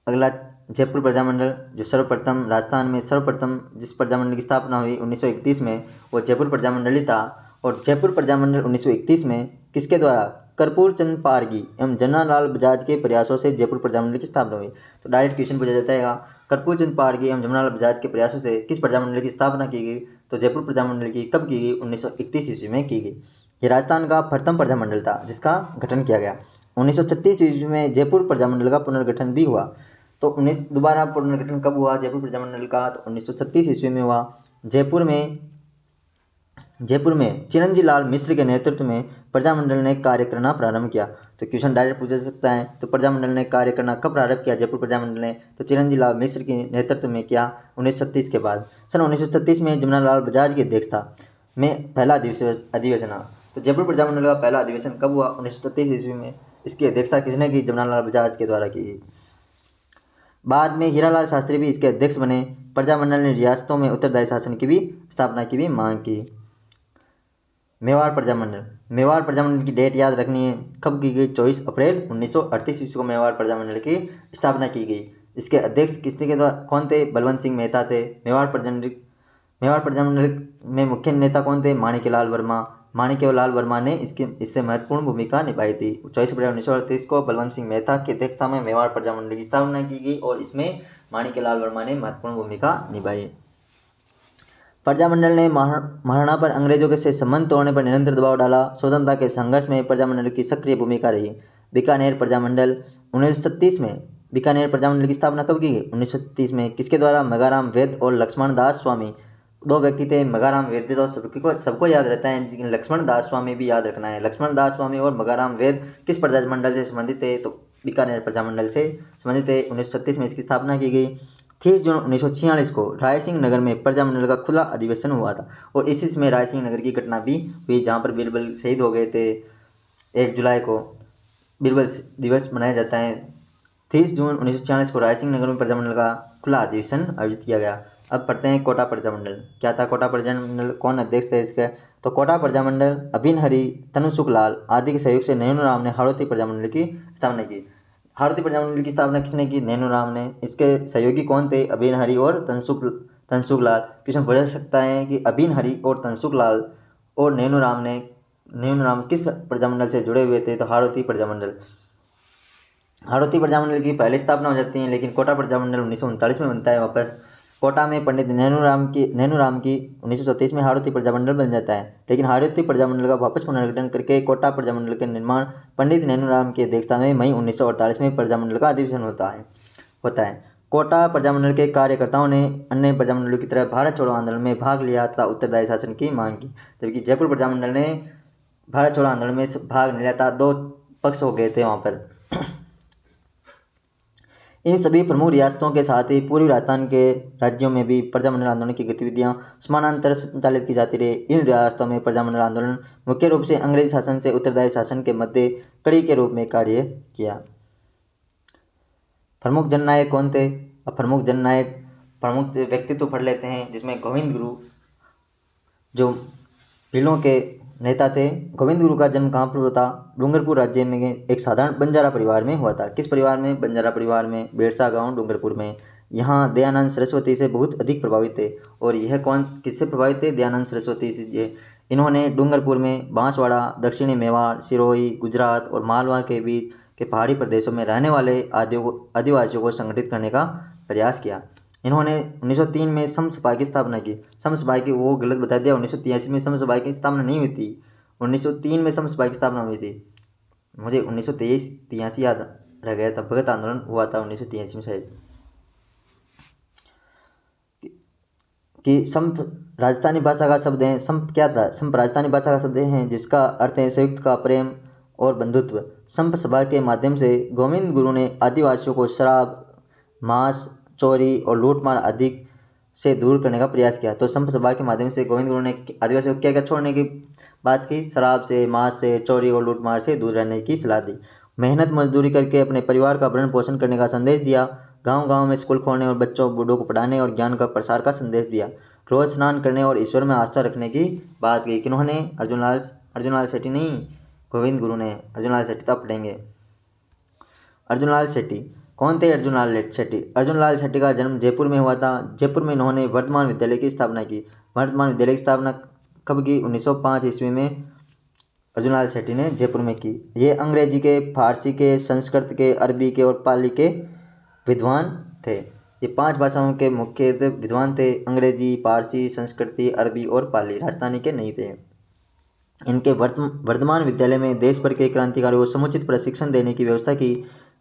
अगला जयपुर प्रजामंडल, जो सर्वप्रथम राजस्थान में जिस प्रजामंडल की स्थापना हुई 1931 में, वो जयपुर प्रजामंडल ही था। और जयपुर प्रजामंडल 1931 में किसके द्वारा कर्पूर चंद पारगी एवं जमनालाल बजाज के प्रयासों से जयपुर प्रजामंडल की स्थापना हुई। तो डायरेक्ट क्वेश्चन पूछा जाता है, कर्पूर चंद पारगी एवं जमनालाल बजाज के प्रयासों से किस प्रजामंडल की स्थापना की गई? तो जयपुर प्रजामंडल की कब की गई? 1931 ईस्वी में की गई। ये राजस्थान का प्रथम प्रजामंडल था जिसका गठन किया गया। 1936 ईस्वी में जयपुर प्रजामंडल का पुनर्गठन भी हुआ। तो दोबारा पुनर्गठन कब हुआ जयपुर प्रजामंडल का? तो 1936 ईस्वी में हुआ। जयपुर में चिरंजी लाल मिश्र के नेतृत्व में प्रजामंडल ने कार्य करना प्रारंभ किया। तो क्वेश्चन डायरेक्ट पूछा जा सकता है, तो प्रजामंडल ने कार्य करना कब प्रारंभ किया जयपुर प्रजामंडल ने? तो चिरंजी लाल मिश्र के नेतृत्व में किया 1936 के बाद। सन 1936 में जमनालाल बजाज की अध्यक्षता में पहला अधिवेशन हुआ। तो जयपुर प्रजामंडल का पहला अधिवेशन कब हुआ? 1936 ईस्वी में। इसकी अध्यक्षता किसने की? जमनालाल बजाज के द्वारा की गई। बाद में हीरालाल शास्त्री भी इसके अध्यक्ष बने। प्रजामंडल ने रियासतों में उत्तरदायी शासन की भी स्थापना की भी मांग की। मेवाड़ प्रजामंडल की डेट याद रखनी है, कब की गई? 24 अप्रैल 1938 ईस्वी को मेवाड़ प्रजामंडल की स्थापना की गई। इसके अध्यक्ष किसके के द्वारा कौन थे? बलवंत सिंह मेहता थे। मेवाड़ प्रजामंडल में मुख्य नेता कौन थे? माणिक्यलाल वर्मा ने इससे महत्वपूर्ण भूमिका निभाई थी। 24 अप्रैल 1938 को बलवंत सिंह मेहता की अध्यक्षता में मेवाड़ प्रजामंडल की स्थापना की गई और इसमें माणिक्यलाल वर्मा ने महत्वपूर्ण भूमिका निभाई। प्रजामंडल ने महाराणा पर अंग्रेजों के से संबंध तोड़ने पर निरंतर दबाव डाला। स्वतंत्रता के संघर्ष में प्रजामंडल की सक्रिय भूमिका रही। बीकानेर प्रजामंडल 1936 में बीकानेर प्रजामंडल की स्थापना कब की गई? 1936 में। किसके द्वारा? मगाराम वैद्य और लक्ष्मण दास स्वामी, दो व्यक्ति थे। मगाराम वैद्य तो सबको याद रहता है, लेकिन लक्ष्मण दास स्वामी भी याद रखना है। लक्ष्मण दास स्वामी और मगाराम वैद्य किस प्रजामंडल से संबंधित थे? तो बीकानेर प्रजामंडल से संबंधित थे। 1936 में इसकी स्थापना की गई। 30 जून 1946 को रायसिंह नगर में प्रजामंडल का खुला अधिवेशन हुआ था और इसी में रायसिंह नगर की घटना भी हुई जहाँ पर बीरबल शहीद हो गए थे। 1 जुलाई को बीरबल दिवस मनाया जाता है। 30 जून 1946 को रायसिंह नगर में प्रजामंडल का खुला अधिवेशन आयोजित किया गया। अब पढ़ते हैं कोटा प्रजामंडल। क्या था कोटा प्रजामंडल? कौन अध्यक्ष थे इसके? तो कोटा प्रजामंडल अभिन हरि, तनुसुख लाल आदि के सहयोग से नैनूराम ने हाड़ौती प्रजामंडल की स्थापना की। हाड़ौती प्रजामंडल की स्थापना किसने की? नैनूराम ने। इसके सहयोगी कौन थे? अभिन हरि और तनसुख लाल। क्वेश्चन पूछ सकता है कि अभिन हरि और तनसुख लाल और नैनूराम किस प्रजामंडल से जुड़े हुए थे? तो हाड़ौती प्रजामंडल की पहले स्थापना हो जाती है, लेकिन कोटा प्रजामंडल 1939 में बनता है वापस। कोटा में पंडित नैनूराम की 1937 में हाड़ौती प्रजामंडल बन जाता है, लेकिन हाड़ौती प्रजामंडल का वापस पुनर्गठन करके कोटा प्रजामंडल के निर्माण पंडित नैनूराम की अध्यक्षता में मई 1948 में प्रजामंडल का अधिवेशन होता है। कोटा प्रजामंडल के कार्यकर्ताओं ने अन्य प्रजामंडलों की तरह भारत छोड़ो आंदोलन में भाग लिया तथा उत्तरदायी शासन की मांग की, जबकि जयपुर प्रजामंडल ने भारत छोड़ो आंदोलन में भाग नहीं लिया था। 2 पक्ष हो गए थे वहां पर। इन सभी प्रमुख रियासतों के साथ ही पूर्वी राजस्थान के राज्यों में भी प्रजामंडल आंदोलन की गतिविधियां समानांतर संचालित की जाती रही। इन रियासतों में प्रजामंडल आंदोलन मुख्य रूप से अंग्रेजी शासन से उत्तरदायी शासन के मध्य कड़ी के रूप में कार्य किया। प्रमुख जननायक कौन थे? अब प्रमुख व्यक्तित्व पढ़ लेते हैं, जिसमें गोविंद गुरु जो भीलों के नेता थे। गोविंद गुरु का जन्म कहाँ पर हुआ था? डूंगरपुर राज्य में एक साधारण बंजारा परिवार में हुआ था। किस परिवार में? बंजारा परिवार में, बेरसा गांव डूंगरपुर में। यहाँ दयानंद सरस्वती से बहुत अधिक प्रभावित थे। और यह किससे प्रभावित थे? दयानंद सरस्वती से। इन्होंने डूंगरपुर में बांसवाड़ा, दक्षिणी मेवाड़, सिरोही, गुजरात और मालवा के बीच के पहाड़ी प्रदेशों में रहने वाले आदिवासियों को संगठित करने का प्रयास किया। इन्होंने 1903 में समसभा की स्थापना की। समसभा की वो गलत बता दिया, 1983 में समसभा की स्थापना नहीं हुई थी, 1903 में समसभा की स्थापना हुई थी। मुझे 1983 याद रह गया था, भगत आंदोलन हुआ था 1983 में शायद। कि संप राजस्थानी भाषा का शब्द है। संप क्या था? संप राजस्थानी भाषा का शब्द है जिसका अर्थ है संयुक्त का प्रेम और बंधुत्व। संप सभा के माध्यम से गोविंद गुरु ने आदिवासियों को शराब, मांस, चोरी और लूटमार आदि से दूर करने का प्रयास किया। तो संप सभा के माध्यम से गोविंद गुरु ने आदिवासियों को क्या क्या छोड़ने की बात की? शराब से, मांस से, चोरी और लूटमार से दूर रहने की सलाह दी। मेहनत मजदूरी करके अपने परिवार का भरण पोषण करने का संदेश दिया। गांव गांव में स्कूल खोलने और बच्चों बूढ़ों को पढ़ाने और ज्ञान का प्रसार का संदेश दिया। रोज स्नान करने और ईश्वर में आस्था रखने की बात की। किन्होंने? अर्जुनलाल शेट्टी नहीं, गोविंद गुरु ने। अर्जुनलाल शेट्टी तब पढ़ेंगे। अर्जुनलाल शेट्टी कौन थे? अर्जुनलाल शेट्टी का जन्म जयपुर में हुआ था। जयपुर में इन्होंने वर्धमान विद्यालय की स्थापना की। वर्धमान विद्यालय की स्थापना कब की? 1905 ईस्वी में अर्जुन लाल सेठी ने जयपुर में की। ये अंग्रेजी के, फारसी के, संस्कृत के, अरबी के और पाली के विद्वान थे। ये 5 भाषाओं के मुख्य विद्वान थे। अंग्रेजी, पारसी, संस्कृति, अरबी और पाली राजस्थानी के नहीं थे। इनके वर्धमान विद्यालय में देश भर के क्रांतिकारियों को समुचित प्रशिक्षण देने की व्यवस्था की।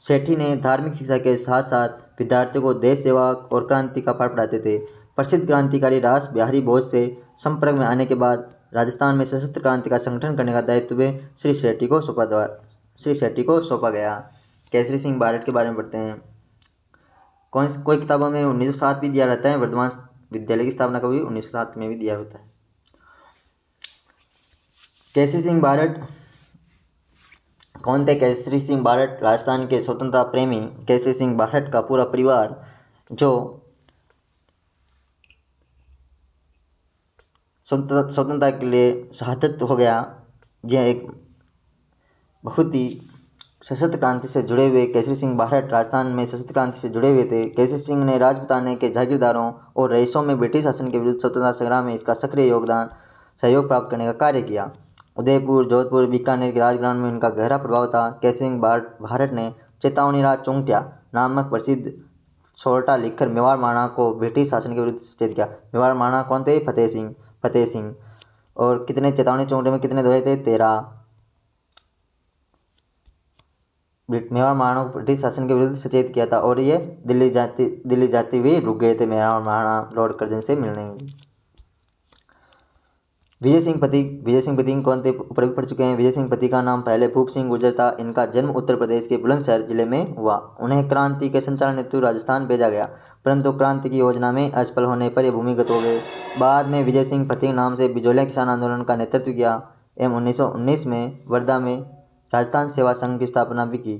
सेठी ने धार्मिक शिक्षा के साथ साथ विद्यार्थियों को देश सेवा और क्रांति का पाठ पढ़ाते थे। प्रसिद्ध क्रांतिकारी रास बिहारी बोस से संपर्क में आने के बाद राजस्थान में सशस्त्र क्रांति का संगठन करने का दायित्व श्री सेठी को सौंपा गया। केसरी सिंह बारट के बारे में पढ़ते हैं। कोई किताबों में 1907 भी दिया रहता है। वर्धमान विद्यालय की स्थापना कभी 1907 में भी दिया होता है। केसरी सिंह बारट कौन थे? केसरी सिंह बारट राजस्थान के स्वतंत्रता प्रेमी केसरी सिंह बारट का पूरा परिवार जो स्वतंत्रता के लिए शहादत हो गया। यह एक बहुत ही सशस्त्र क्रांति से जुड़े हुए केसरी सिंह बारट राजस्थान में सशस्त्र क्रांति से जुड़े हुए थे। केसरी सिंह ने राजपुताने के जागीरदारों और रईसों में ब्रिटिश शासन के विरुद्ध स्वतंत्रता संग्राम में इसका सक्रिय सहयोग प्राप्त करने का कार्य किया। उदयपुर, जोधपुर, बीकानेर के राजग्राम में उनका गहरा प्रभाव था। केसरी सिंह बारट ने चेतावनी राज चौंटिया नामक प्रसिद्ध छोटा लिखकर मेवाड़ महाराणा को ब्रिटिश शासन के विरुद्ध सचेत किया। मेवाड़ महाराणा कौन थे? फतेह सिंह। और कितने चेतावनी चौंटे में कितने दोहे थे? 13। मेवाड़ महाराणा को ब्रिटिश शासन के विरुद्ध सचेत किया था और ये दिल्ली जाते हुए रुक गए थे मेवाड़ महाराणा लॉर्ड कर्जन से मिलने। विजय सिंह पथिक कौन थे? ऊपर भी पढ़ चुके हैं। विजय सिंह पथिक का नाम पहले भूप सिंह गुर्जर था। इनका जन्म उत्तर प्रदेश के बुलंदशहर जिले में हुआ। उन्हें क्रांति के संचालन हेतु राजस्थान भेजा गया, परंतु क्रांति की योजना में असफल होने पर ये भूमिगत हो गए। बाद में विजय सिंह पथिक नाम से बिजोलिया किसान आंदोलन का नेतृत्व किया एवं 1919 में वर्धा में राजस्थान सेवा संघ की स्थापना भी की।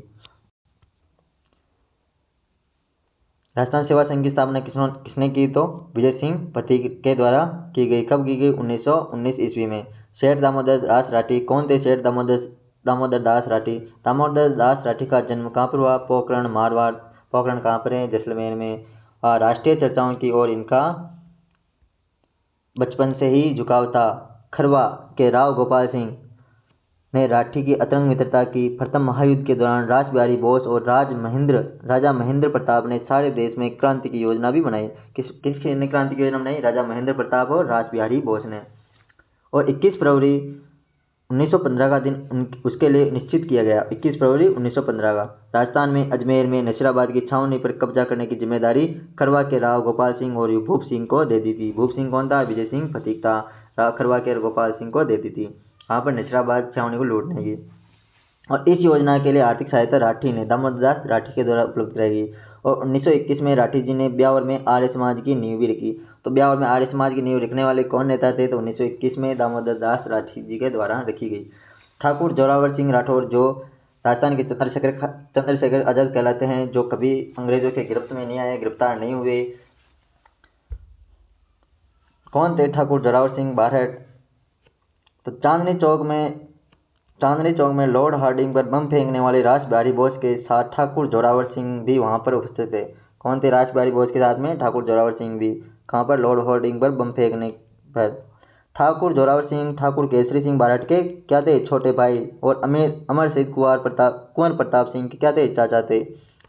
राजस्थान सेवा संघ की स्थापना किसने की? तो विजय सिंह पथिक के द्वारा की गई। कब की गई? 1919 ईस्वी में। सेठ दामोदर दास राठी कौन थे? सेठ दामोदर दास राठी। दामोदर दास राठी का जन्म कहाँ पर हुआ? पोखरण, मारवाड़। पोखरण कहाँ पर है? जैसलमेर में। राष्ट्रीय चर्चाओं की ओर इनका बचपन से ही झुकाव था। खरवा के राव गोपाल सिंह ने राठी की अतरंग मित्रता की। प्रथम महायुद्ध के दौरान रास बिहारी बोस और राजा महेंद्र प्रताप ने सारे देश में क्रांति की योजना भी बनाई। किसने क्रांति की योजना बनाई? राजा महेंद्र प्रताप और रास बिहारी बोस ने। और 21 फरवरी 1915 का दिन उसके लिए निश्चित किया गया। 21 फरवरी 1915 का। राजस्थान में अजमेर में नसीराबाद की छावनी पर कब्जा करने की जिम्मेदारी खरवा के राव गोपाल सिंह और भूप सिंह को दे दी थी। भूप सिंह कौन था? विजय सिंह पथिक था। खरवा के गोपाल सिंह को दे दी थी वहाँ पर नसीराबाद छावनी को लूटने की। और इस योजना के लिए आर्थिक सहायता राठी ने दामोदर दास राठी के द्वारा उपलब्ध रहेगी। और 1921 में राठी जी ने ब्यावर में आर्य समाज की नींव भी रखी। तो ब्यावर में आर्य समाज की नींव रखने वाले कौन नेता थे? तो 1921 में दामोदर दास राठी जी के द्वारा रखी गई। ठाकुर जोरावर सिंह राठौर जो राजस्थान के चंद्रशेखर आजाद कहलाते हैं, जो कभी अंग्रेजों के गिरफ्त में नहीं आए, गिरफ्तार नहीं हुए। कौन थे ठाकुर जोरावर सिंह बारट? तो चांदनी चौक में लॉर्ड हार्डिंग पर बम फेंकने वाले रास बिहारी बोस के साथ ठाकुर जोरावर सिंह भी वहां पर उपस्थित थे। कौन थे रास बिहारी बोस के साथ में? ठाकुर जोरावर सिंह भी। कहां पर? लॉर्ड हार्डिंग पर बम फेंकने पर। ठाकुर जोरावर सिंह ठाकुर केसरी सिंह बारट के क्या थे? छोटे भाई। और अमर शहीद कुंवर प्रताप सिंह के क्या थे? चाचा थे।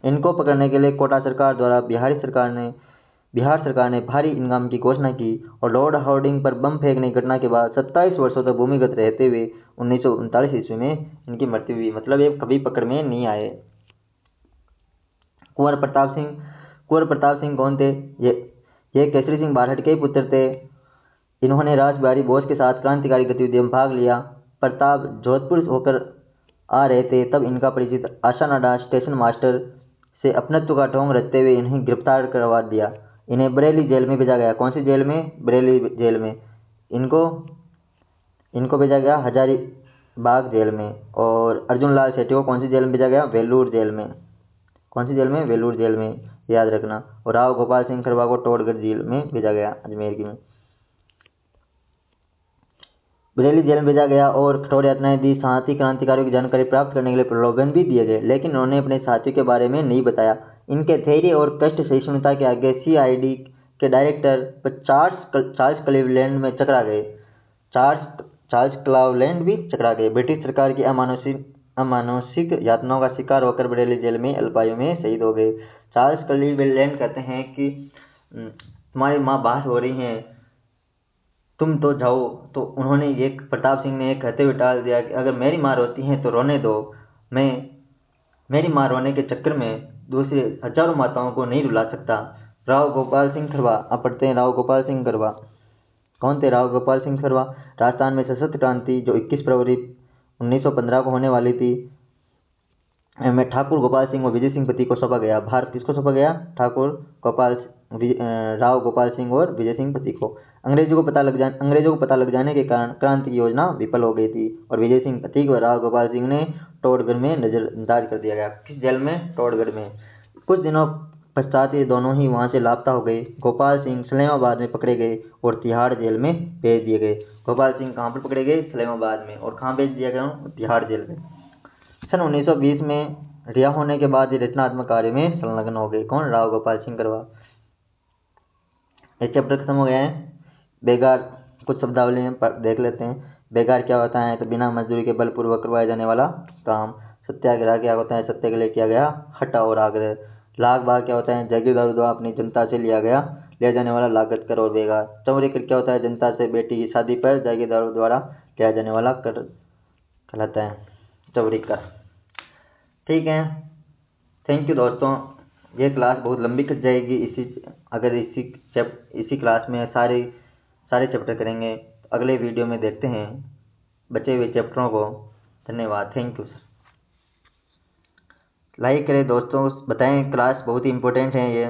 इनको पकड़ने के लिए कोटा सरकार द्वारा बिहार सरकार ने भारी इनाम की घोषणा की। और लॉर्ड हार्डिंग पर बम फेंकने की घटना के बाद 27 वर्षों तक भूमिगत रहते हुए 1939 ईस्वी में इनकी मृत्यु हुई। मतलब ये कभी पकड़ में नहीं आए। कुंवर प्रताप सिंह कौन थे? ये केसरी सिंह बारट के पुत्र थे। इन्होंने रास बिहारी बोस के साथ क्रांतिकारी गतिविधियों में भाग लिया। प्रताप जोधपुर होकर आ रहे थे, तब इनका परिचित आशानाडा स्टेशन मास्टर से अपनत्व का ढोंग रचते हुए इन्हें गिरफ्तार करवा दिया। इन्हें बरेली जेल में भेजा गया। कौन सी जेल में? बरेली जेल में। इनको भेजा गया हजारीबाग जेल में। और अर्जुन लाल सेठी को कौन सी जेल में भेजा गया? वेलूर जेल में। कौन सी जेल में? वेलूर जेल में, याद रखना। और राव गोपाल सिंह खरवा को टोडगढ़ जेल में भेजा गया, अजमेर की में। बरेली जेल में भेजा गया और कठोर यातनाएं दी। साथ ही क्रांतिकारियों की जानकारी प्राप्त करने के लिए प्रलोभन भी दिए गए, लेकिन उन्होंने अपने साथियों के बारे में नहीं बताया। इनके धैर्य और कष्ट सहिष्णुता के आगे CID के डायरेक्टर चार्ल्स क्लीवलैंड में चकरा गए। चार्ल्स चार्ल्स क्लावलैंड भी पकड़ा गए। ब्रिटिश सरकार की अमानुषिक यातनाओं का शिकार होकर बरेली जेल में अल्पायु में शहीद हो गए। चार्ल्स क्लावलैंड कहते हैं कि तुम्हारी माँ बाहर हो रही हैं, तुम तो जाओ। तो उन्होंने एक प्रताप सिंह ने एक कहते हुए टाल दिया कि अगर मेरी माँ रोती है तो रोने दो, मैं मेरी माँ रोने के चक्कर में दूसरे हजारों माताओं को नहीं रुला सकता। राव गोपाल सिंह खरवा, अब पढ़ते हैं राव गोपाल सिंह खरवा। कौन थे राव गोपाल सिंह खरवा? राजस्थान में सशस्त्र क्रांति जो 21 फरवरी 1915 को होने वाली थी में ठाकुर गोपाल सिंह और विजय सिंह पति को सौंपा गया। भार किसको सौंपा गया? ठाकुर राव गोपाल सिंह और विजय सिंह पति को। अंग्रेजों को पता लग जाने के कारण क्रांति की योजना विफल हो गई थी और विजय सिंह पति को राव गोपाल सिंह ने टोडगढ़ में नजरअंदाज कर दिया गया। किस जेल में? टोडगढ़ में। कुछ दिनों पश्चात ये दोनों ही वहां से लापता हो गए। गोपाल सिंह सलेमाबाद में पकड़े गए और तिहाड़ जेल में भेज दिए गए। गोपाल सिंह कहाँ पर पकड़े गए? सलेमाबाद में। और कहाँ भेज दिया गया? तिहाड़ जेल में। सन 1920 में रिहा होने के बाद ये रचनात्मक कार्य में संलग्न हो गए। कौन? राव गोपाल सिंह करवा। एक चैप्टर खत्म हो गया है। बेगार कुछ शब्दावली में देख लेते हैं। बेगार क्या होता है? तो बिना मजदूरी के बलपूर्वक करवाया जाने वाला काम। सत्याग्रह क्या होता है? सत्य के लिए किया गया हटा और आग्रह। लाग बाग क्या होता है? जागीरदार द्वारा अपनी जनता से लिया जाने वाला लागत कर और बेगार। चौरी कर क्या होता है? जनता से बेटी की शादी पर जागीरदारों द्वारा लिया जाने वाला कर कहलाता है चौरी कर। ठीक है, थैंक यू दोस्तों। ये क्लास बहुत लंबी कट जाएगी। इसी क्लास में सारे चैप्टर करेंगे। अगले वीडियो में देखते हैं बचे हुए चैप्टरों को। धन्यवाद, थैंक यू सर। लाइक करें दोस्तों, बताएं क्लास बहुत ही इम्पोर्टेंट है ये।